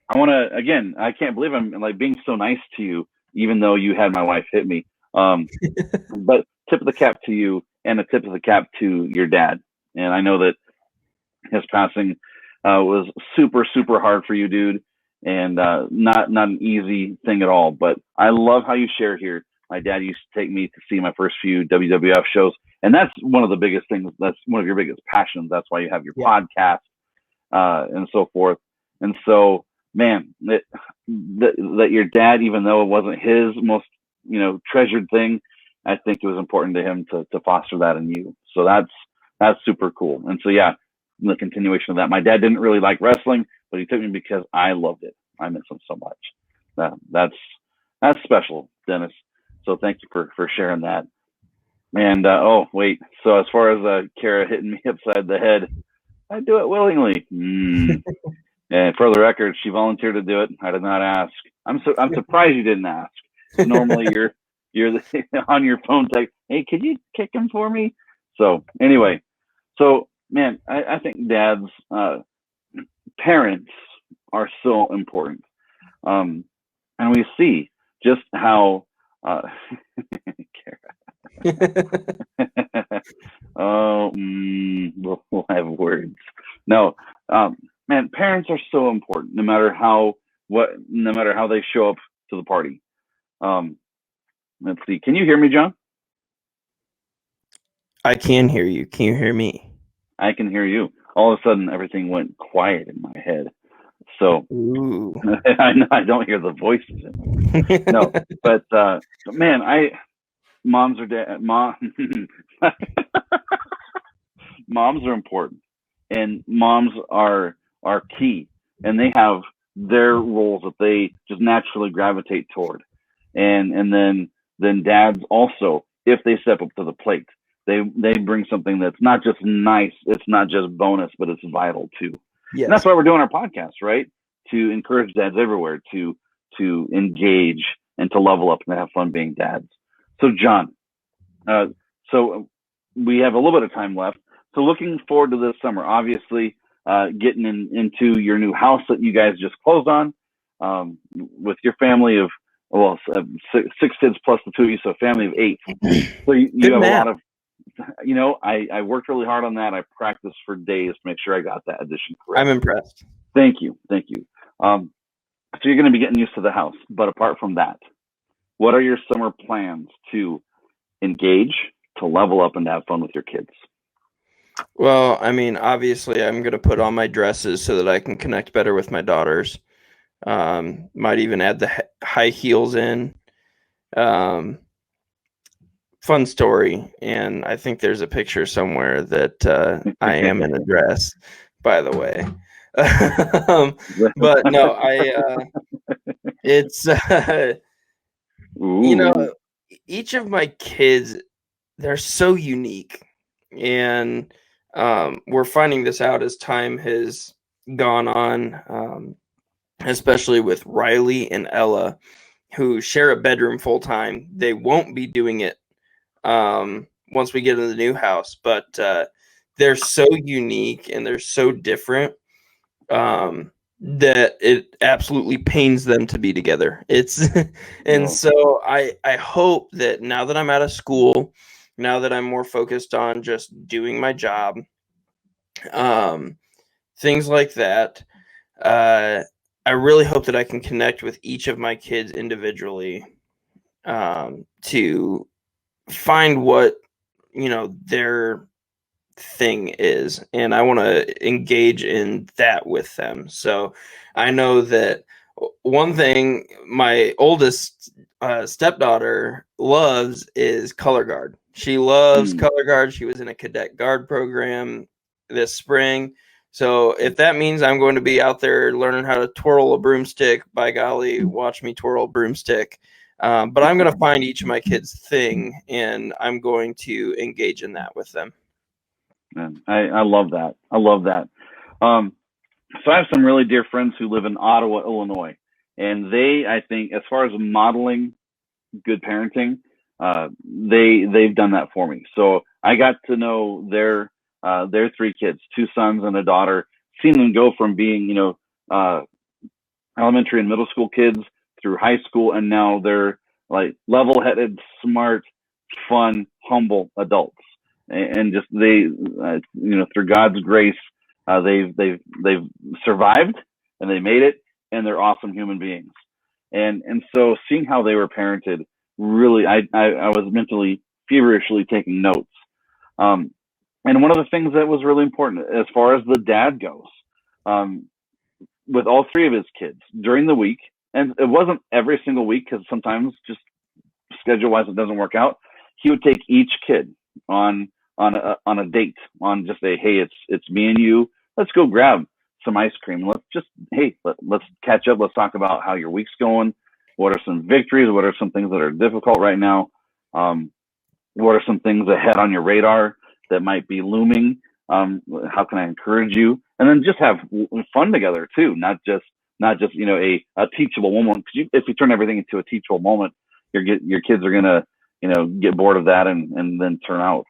I want to, again, I can't believe I'm like being so nice to you, even though you had my wife hit me. But tip of the cap to you, and a tip of the cap to your dad. And I know that his passing was super, super hard for you, dude. And not an easy thing at all. But I love how you share here. My dad used to take me to see my first few WWF shows. And that's one of the biggest things. That's one of your biggest passions. That's why you have your podcast and so forth. And so, man, that your dad, even though it wasn't his most, treasured thing, I think it was important to him to foster that in you. So that's super cool. And so, yeah, the continuation of that. My dad didn't really like wrestling, but he took me because I loved it. I miss him so much. That's special, Dennis. So thank you for sharing that. And oh wait, so as far as Kara hitting me upside the head, I do it willingly. And for the record, she volunteered to do it. I did not ask. I'm surprised you didn't ask. Normally you're you're on your phone text, hey, could you kick him for me? So anyway, man, I think dads, parents are so important. And we see just how, we'll have words. No, man, parents are so important. No matter how they show up to the party. Let's see. Can you hear me, John? I can hear you. Can you hear me? I can hear you. All of a sudden, everything went quiet in my head. So I don't hear the voices anymore. No, but man, moms are important, and moms are key, and they have their roles that they just naturally gravitate toward, and then dads also, if they step up to the plate, they bring something that's not just nice, it's not just bonus, but it's vital too. Yes. And that's why we're doing our podcast, right? To encourage dads everywhere to engage and to level up and to have fun being dads. So John, so we have a little bit of time left. So looking forward to this summer, obviously, getting into your new house that you guys just closed on, with your family of, well, six kids plus the two of you, so a family of 8. So you have a lot of, I worked really hard on that. I practiced for days to make sure I got that addition correct. I'm impressed. Thank you. So you're going to be getting used to the house, but apart from that, what are your summer plans to engage, to level up, and to have fun with your kids? Well, I mean, obviously, I'm going to put on my dresses so that I can connect better with my daughters. Might even add the high heels in. Fun story, and I think there's a picture somewhere that I am in a dress, by the way. But no, it's each of my kids, they're so unique, and we're finding this out as time has gone on, especially with Riley and Ella, who share a bedroom full time. They won't be doing it once we get in the new house, but they're so unique and they're so different that it absolutely pains them to be together. So I hope that now that I'm out of school, now that I'm more focused on just doing my job, things like that, I really hope that I can connect with each of my kids individually, to find what their thing is, and I want to engage in that with them. So I know that one thing my oldest stepdaughter loves is color guard. She loves color guard. She was in a cadet guard program this spring. So if that means I'm going to be out there learning how to twirl a broomstick, by golly, watch me twirl a broomstick. But I'm going to find each of my kids' thing, and I'm going to engage in that with them. Man, I love that. So I have some really dear friends who live in Ottawa, Illinois, and they, I think, as far as modeling good parenting, they've done that for me. So I got to know their 3 kids, 2 sons and a daughter, seen them go from being, elementary and middle school kids through high school, and now they're like level-headed, smart, fun, humble adults. And just through God's grace, they've survived and they made it, and they're awesome human beings. And so seeing how they were parented, really, I was mentally feverishly taking notes. And one of the things that was really important as far as the dad goes, with all 3 of his kids during the week, and it wasn't every single week because sometimes just schedule-wise it doesn't work out. He would take each kid on a date, on just a, hey, it's me and you, let's go grab some ice cream. Let's catch up. Let's talk about how your week's going. What are some victories? What are some things that are difficult right now? What are some things ahead on your radar that might be looming? How can I encourage you? And then just have fun together too, not just a teachable moment. Because if you turn everything into a teachable moment, your kids are gonna, get bored of that and then turn off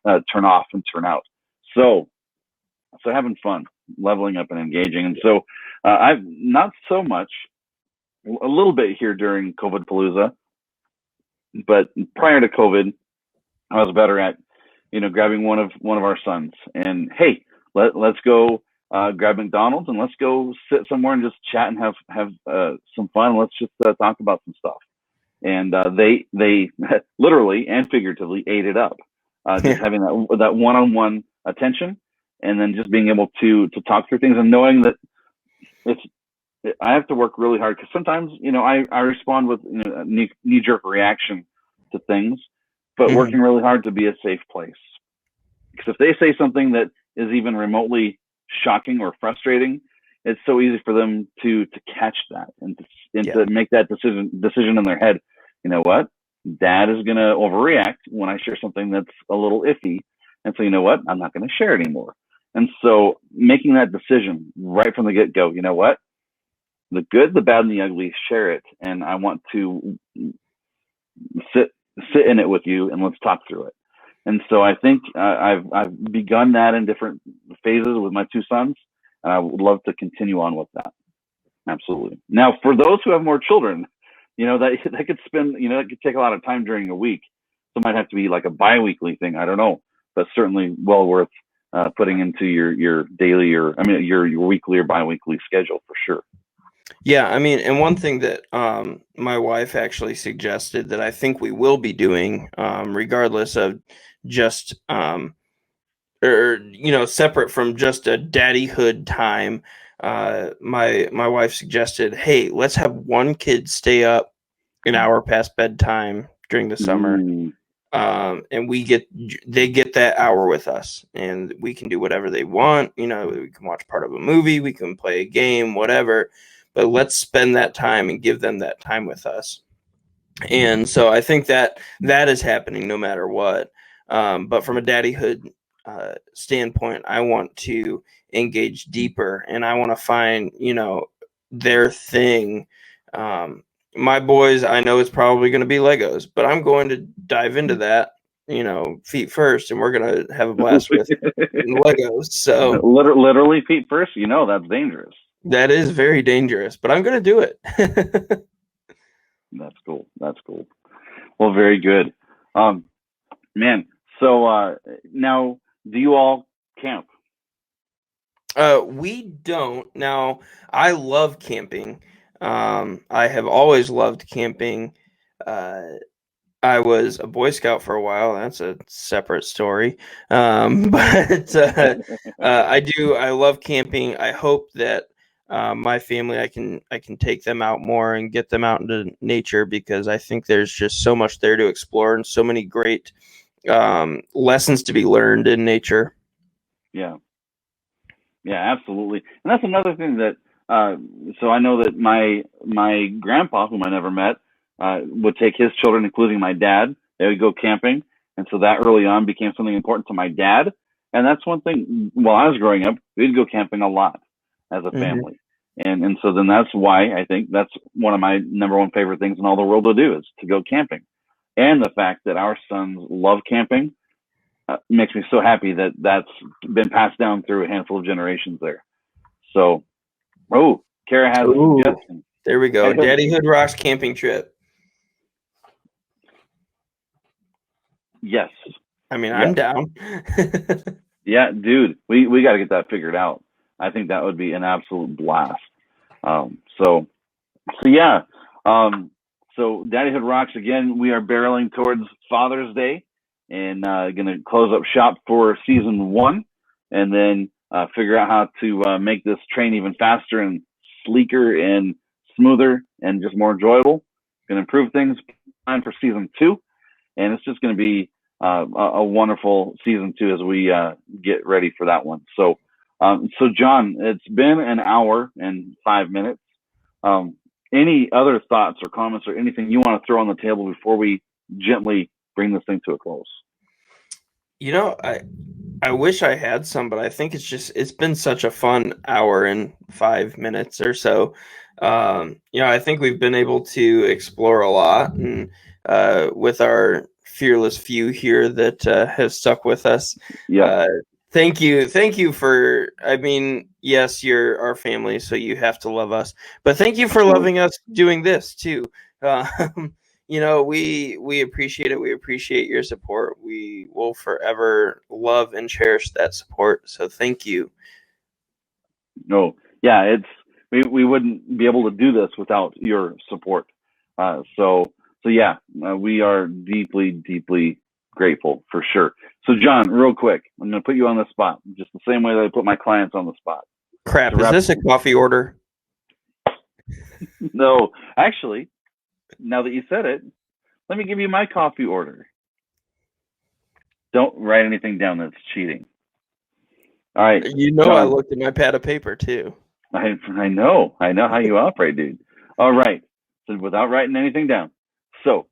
and turn out. So having fun, leveling up and engaging. And so I've not so much, a little bit here during COVID Palooza, but prior to COVID, I was better at, grabbing one of our sons and, hey, let's go grab McDonald's and let's go sit somewhere and just chat and have some fun. Let's just talk about some stuff. And they literally and figuratively ate it up, just having that one-on-one attention, and then just being able to talk through things and knowing that I have to work really hard, because sometimes, I respond with knee-jerk reaction to things, but working really hard to be a safe place. Because if they say something that is even remotely shocking or frustrating, it's so easy for them to catch that and to make that decision in their head. You know what? Dad is going to overreact when I share something that's a little iffy. And so, you know what? I'm not going to share anymore. And so making that decision right from the get-go, you know what? The good, the bad, and the ugly, share it. And I want to sit in it with you, and let's talk through it. And so I think I've begun that in different phases with my two sons, and I would love to continue on with that. Absolutely. Now, for those who have more children, that could spend, that could take a lot of time during a week. So it might have to be like a bi-weekly thing. I don't know, but certainly well worth putting into your daily your weekly or bi-weekly schedule for sure. Yeah, I mean, and one thing that my wife actually suggested that I think we will be doing, regardless of just separate from just a daddyhood time, my wife suggested, hey, let's have one kid stay up an hour past bedtime during the summer, and they get that hour with us, and we can do whatever they want. We can watch part of a movie, we can play a game, whatever. But let's spend that time and give them that time with us. And so I think that is happening no matter what. But from a daddyhood standpoint, I want to engage deeper, and I want to find, their thing. My boys, I know it's probably going to be Legos, but I'm going to dive into that, feet first, and we're going to have a blast with Legos. So literally feet first, that's dangerous. That is very dangerous, but I'm going to do it. That's cool. Well, very good. Man, so now, do you all camp? We don't. Now, I love camping. I have always loved camping. I was a Boy Scout for a while. That's a separate story. But I love camping. I hope that my family, I can take them out more and get them out into nature, because I think there's just so much there to explore and so many great lessons to be learned in nature. Yeah, absolutely. And that's another thing that, so I know that my grandpa, whom I never met, would take his children, including my dad. They would go camping. And so that early on became something important to my dad. And that's one thing, while I was growing up, we'd go camping a lot as a family. And so then that's why I think that's one of my number one favorite things in all the world to do, is to go camping. And the fact that our sons love camping makes me so happy that that's been passed down through a handful of generations there. So, Kara has a suggestion. There we go. Daddyhood Rocks camping trip. Yes. I mean, I'm down. Yeah, dude, we got to get that figured out. I think that would be an absolute blast. So Daddyhood Rocks, again, we are barreling towards Father's Day, and going to close up shop for season 1, and then figure out how to make this train even faster and sleeker and smoother and just more enjoyable. Going to improve things for season 2, and it's just going to be a wonderful season 2 as we get ready for that one. So John, it's been an hour and 5 minutes. Any other thoughts or comments or anything you want to throw on the table before we gently bring this thing to a close? I wish I had some, but I think it's been such a fun hour and 5 minutes or so. I think we've been able to explore a lot, and with our fearless few here that have stuck with us. Yeah. Thank you for. I mean, yes, you're our family, so you have to love us. But thank you for loving us doing this too. We appreciate it. We appreciate your support. We will forever love and cherish that support. So thank you. No, yeah, we wouldn't be able to do this without your support. So yeah, we are deeply, deeply grateful for sure. So John, real quick, I'm going to put you on the spot, just the same way that I put my clients on the spot. Crap, is this a coffee order? No, actually, now that you said it, let me give you my coffee order. Don't write anything down that's cheating. All right. John, I looked at my pad of paper too. I know how you operate, dude. All right. So without writing anything down. So,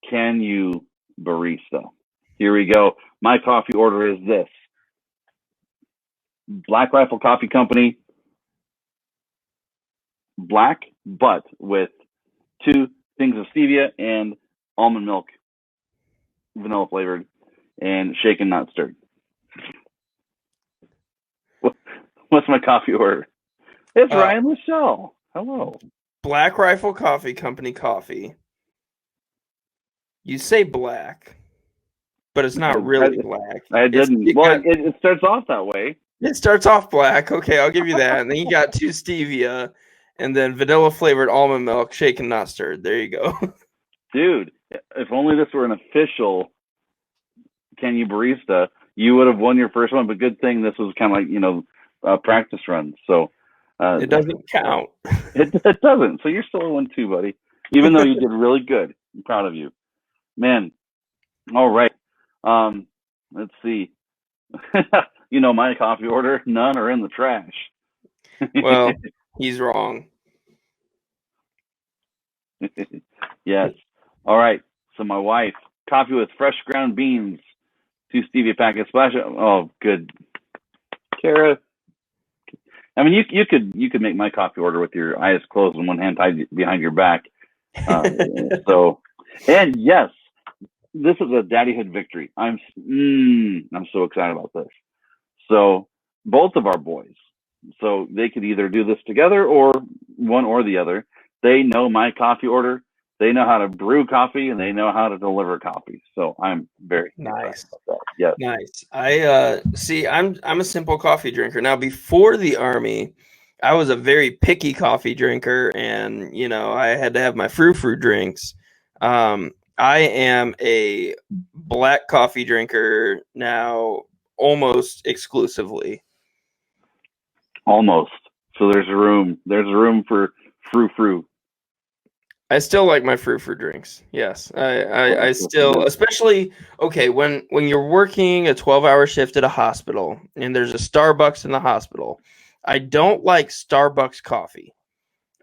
can you barista? Here we go. My coffee order is this. Black Rifle Coffee Company. Black, but with 2 things of stevia and almond milk, vanilla flavored, and shaken, not stirred. What's my coffee order? It's Ryan Lachelle. Hello. Black Rifle Coffee Company coffee. You say black, but it's not really black. I didn't. It starts off that way. It starts off black. Okay, I'll give you that. And then you got 2 stevia, and then vanilla flavored almond milk, shaken, not stirred. There you go. Dude, if only this were an official Can You Barista, you would have won your first one. But good thing this was kind of like, a practice run. So it doesn't count. It doesn't. So you're still a 1-2, buddy. Even though you did really good. I'm proud of you. Man. All right. Let's see. My coffee order, none are in the trash. Well, he's wrong. Yes. All right. So my wife, coffee with fresh ground beans, 2 stevia packets, splash. Oh, good. Kara. I mean, you could make my coffee order with your eyes closed and one hand tied behind your back. And yes, this is a Daddyhood victory. I'm so excited about this. So both of our boys, so they could either do this together or one or the other. They know my coffee order. They know how to brew coffee and they know how to deliver coffee. So I'm very nice about that. Yes. Nice. I see. I'm a simple coffee drinker. Now, before the Army, I was a very picky coffee drinker, and I had to have my frou-frou drinks. I am a black coffee drinker now, almost exclusively. Almost. So there's room for frou-frou. I still like my frou-frou drinks. Yes, I still, especially when you're working a 12-hour shift at a hospital and there's a Starbucks in the hospital. I don't like Starbucks coffee.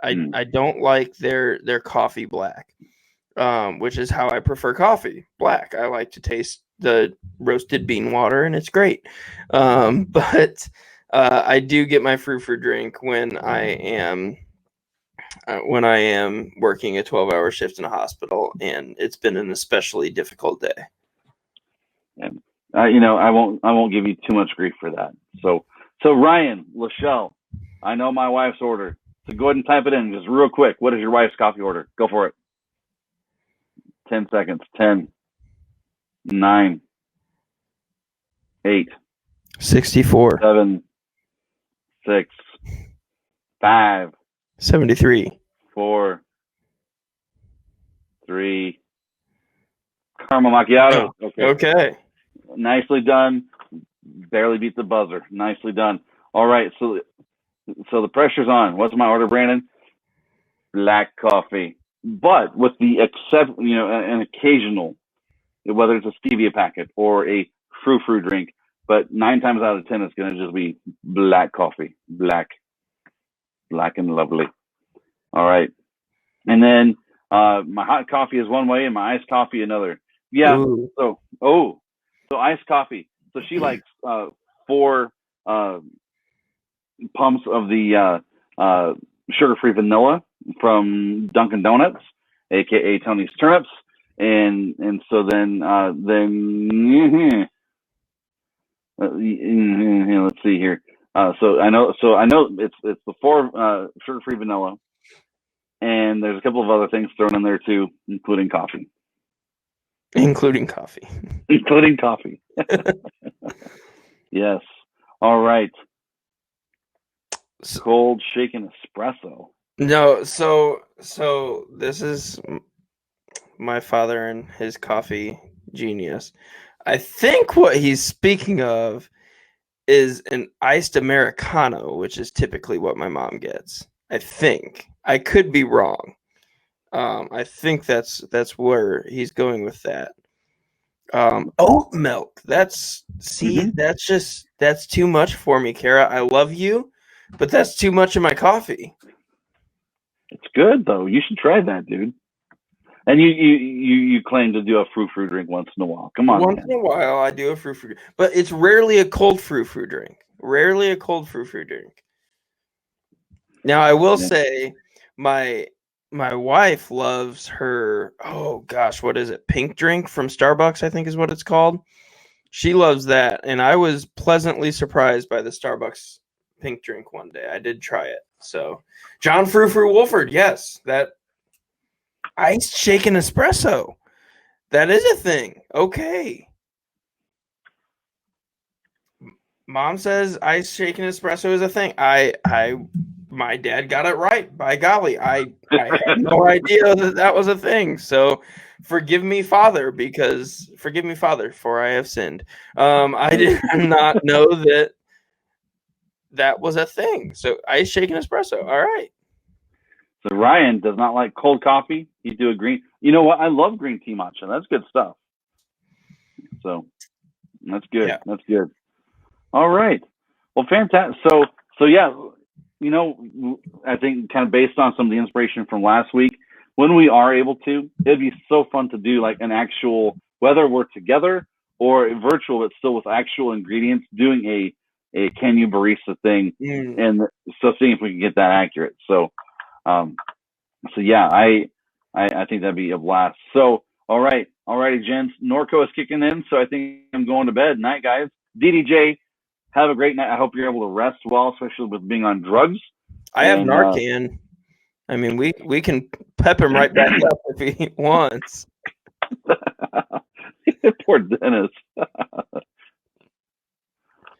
I don't like their coffee black, which is how I prefer coffee black. I like to taste the roasted bean water, and it's great. But I do get my frou-frou drink when I am working a 12-hour shift in a hospital, and it's been an especially difficult day. And I won't give you too much grief for that. So Ryan, Lachelle, I know my wife's order. So go ahead and type it in just real quick. What is your wife's coffee order? Go for it. 10 seconds. 10, 9, 8, 64, 7, 6, 5, 73, 4, 3. Caramel macchiato. Okay. Nicely done. Barely beat the buzzer. Nicely done. All right. So the pressure's on. What's my order, Brandon? Black coffee, but with the an occasional, whether it's a stevia packet or a frou-frou drink. But 9 times out of 10, it's going to just be black coffee. Black and lovely. All right. And then my hot coffee is one way and my iced coffee another. Yeah. Ooh. So iced coffee. So she likes 4 pumps of the sugar-free vanilla from Dunkin' Donuts, aka Tony's Turnips, and so then let's see here. So I know it's the 4 sugar-free vanilla, and there's a couple of other things thrown in there too, including coffee. Including coffee. Including coffee. Yes. All right. Cold shaken espresso. No, so this is my father and his coffee genius. I think what he's speaking of is an iced Americano, which is typically what my mom gets. I think. I could be wrong. I think that's where he's going with that. Oat milk. That's too much for me, Kara. I love you, but that's too much of my coffee. It's good though. You should try that, dude. And you claim to do a frou-frou drink once in a while. Come on. Once in a while, I do a frou-frou, but it's rarely a cold frou-frou drink. Rarely a cold frou-frou drink. Now, I will say, my wife loves her. Oh gosh, what is it? Pink drink from Starbucks, I think is what it's called. She loves that, and I was pleasantly surprised by the Starbucks pink drink one day. I did try it. So, John Frou-Frou Wolford, yes, that iced shaken espresso. That is a thing. Okay. Mom says iced shaken espresso is a thing. My dad got it right. By golly, I had no idea that was a thing. So forgive me, Father, for I have sinned. I did not know that was a thing. So iced shaken espresso. All right. So Ryan does not like cold coffee. You do a green. You know what? I love green tea matcha. That's good stuff. So that's good. Yeah. That's good. All right. Well, fantastic. So yeah, I think kind of based on some of the inspiration from last week, when we are able to, it'd be so fun to do like an actual, whether we're together or virtual, but still with actual ingredients, doing a can you barista thing, and so seeing if we can get that accurate. So yeah, I think that'd be a blast. So alrighty, gents, Norco is kicking in, so I think I'm going to bed. Night, guys. DDJ, have a great night. I hope you're able to rest well, especially with being on drugs. I have Narcan. I mean, we can pep him right back up if he wants. Poor Dennis.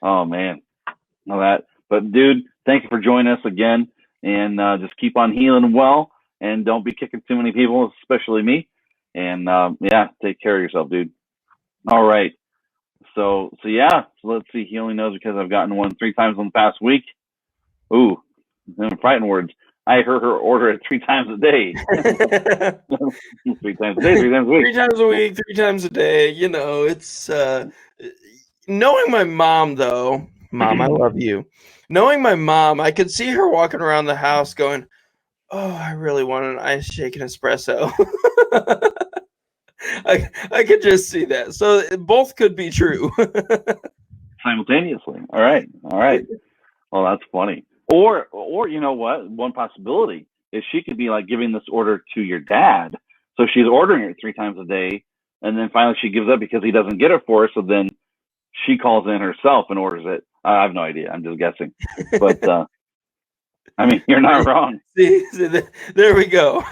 Oh man, but dude, thank you for joining us again, and just keep on healing well, and don't be kicking too many people, especially me. And take care of yourself, dude. All right. So let's see. He only knows because I've gotten one 3 times in the past week. Ooh, fighting words. I heard her order it 3 times a day. 3 times a day, 3 times a week. 3 times a week, 3 times a day. It's knowing my mom though. Mom, I love you. Knowing my mom, I could see her walking around the house going, "Oh, I really want an ice shaken espresso." I could just see that. So both could be true. Simultaneously. All right. Well, that's funny. Or you know what? One possibility is she could be like giving this order to your dad. So she's ordering it 3 times a day, and then finally she gives up because he doesn't get it for her. So then she calls in herself and orders it. I have no idea. I'm just guessing. But I mean, you're not wrong. See, there we go.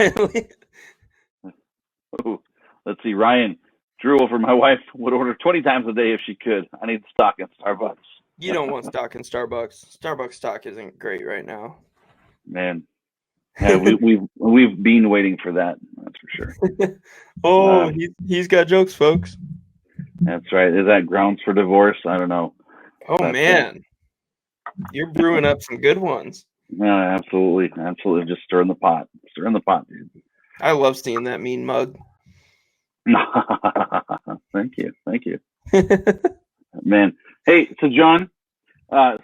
Ooh. Let's see, Ryan. Drew over my wife would order 20 times a day if she could. I need stock in Starbucks. You don't want stock in Starbucks. Starbucks stock isn't great right now. Man, yeah, we've been waiting for that. That's for sure. He's got jokes, folks. That's right. Is that grounds for divorce? I don't know. Oh man, you're brewing up some good ones. Yeah, absolutely. Just stirring the pot, dude. I love seeing that mean mug. Thank you. Man. Hey, so John,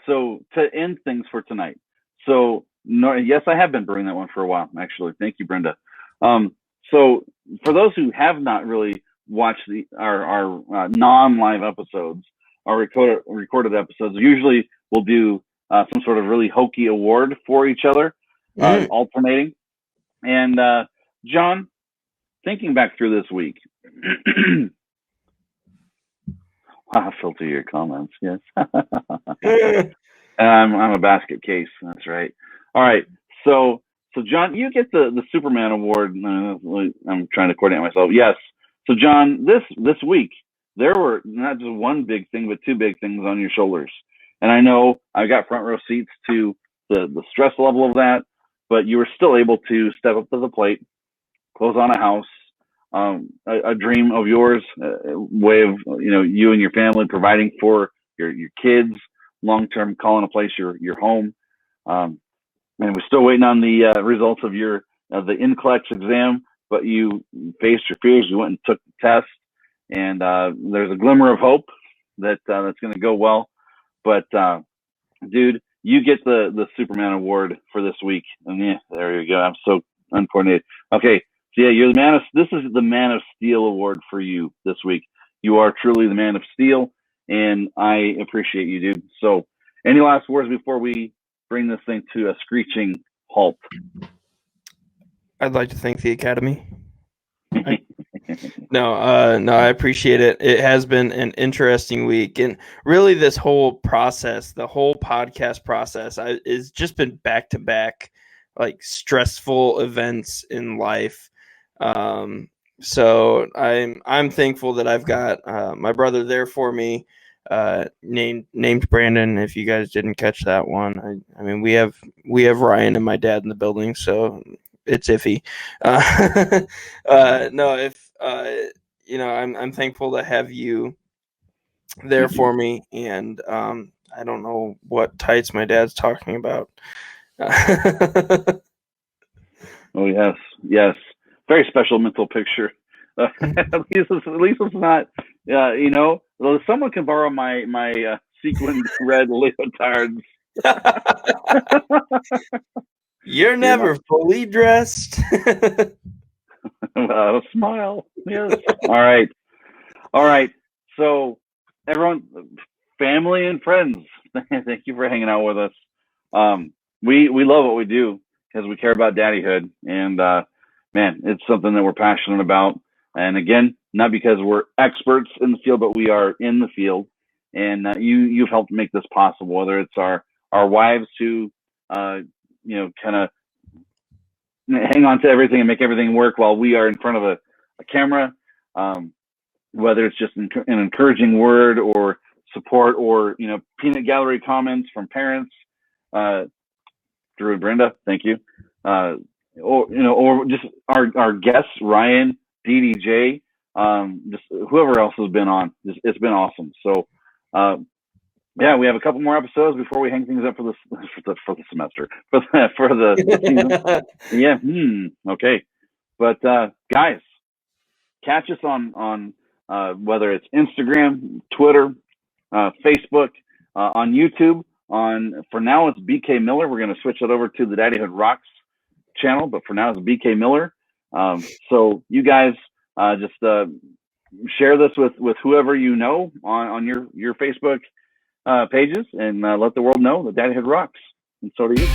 so to end things for tonight. So yes, I have been brewing that one for a while, actually. Thank you, Brenda. So for those who have not really watched our non-live episodes, our recorded episodes, usually we'll do some sort of really hokey award for each other, alternating. And John, thinking back through this week. I'll filter your comments. Yes. I'm a basket case. That's right. All right. So John, you get the Superman award. I'm trying to coordinate myself. Yes. So John, this week there were not just one big thing, but two big things on your shoulders. And I know I got front row seats to the stress level of that, but you were still able to step up to the plate, close on a house, a dream of yours, a way of you and your family providing for your kids, long term calling a place your home. And we're still waiting on the results of your the NCLEX exam, but you faced your fears. You went and took the test, and there's a glimmer of hope that that's going to go well. But dude, you get the Superman award for this week. And yeah, there you go. I'm so uncoordinated. Okay. So yeah, you're this is the Man of Steel award for you this week. You are truly the Man of Steel, and I appreciate you, dude. So any last words before we bring this thing to a screeching halt? I'd like to thank the Academy. No, I appreciate it. It has been an interesting week, and really this whole process, the whole podcast process, is just been back to back, like stressful events in life. So I'm thankful that I've got my brother there for me, named Brandon. If you guys didn't catch that one, I mean we have Ryan and my dad in the building, so it's iffy. No, if I'm thankful to have you there for me, and I don't know what tights my dad's talking about. Oh yes, very special mental picture. At least it's not. Someone can borrow my sequined red leotards. You're never fully dressed. Smile. Yes. All right. So everyone, family and friends, thank you for hanging out with us. We love what we do because we care about Daddyhood, and man, it's something that we're passionate about. And again, not because we're experts in the field, but we are in the field, and you've helped make this possible. Whether it's our wives who kind of hang on to everything and make everything work while we are in front of a camera, whether it's just an encouraging word or support, or peanut gallery comments from parents, Drew and Brenda, thank you, or just our guests, Ryan, DDJ, just whoever else has been on. It's been awesome. So yeah, we have a couple more episodes before we hang things up for the semester, for the season. Yeah. Okay. But guys, catch us on whether it's Instagram, Twitter, Facebook, on YouTube. For now it's BK Miller. We're going to switch it over to the Daddyhood Rocks channel, but for now it's BK Miller. So you guys just share this with whoever you know on your Facebook pages, and let the world know that Daddyhood rocks, and so do you.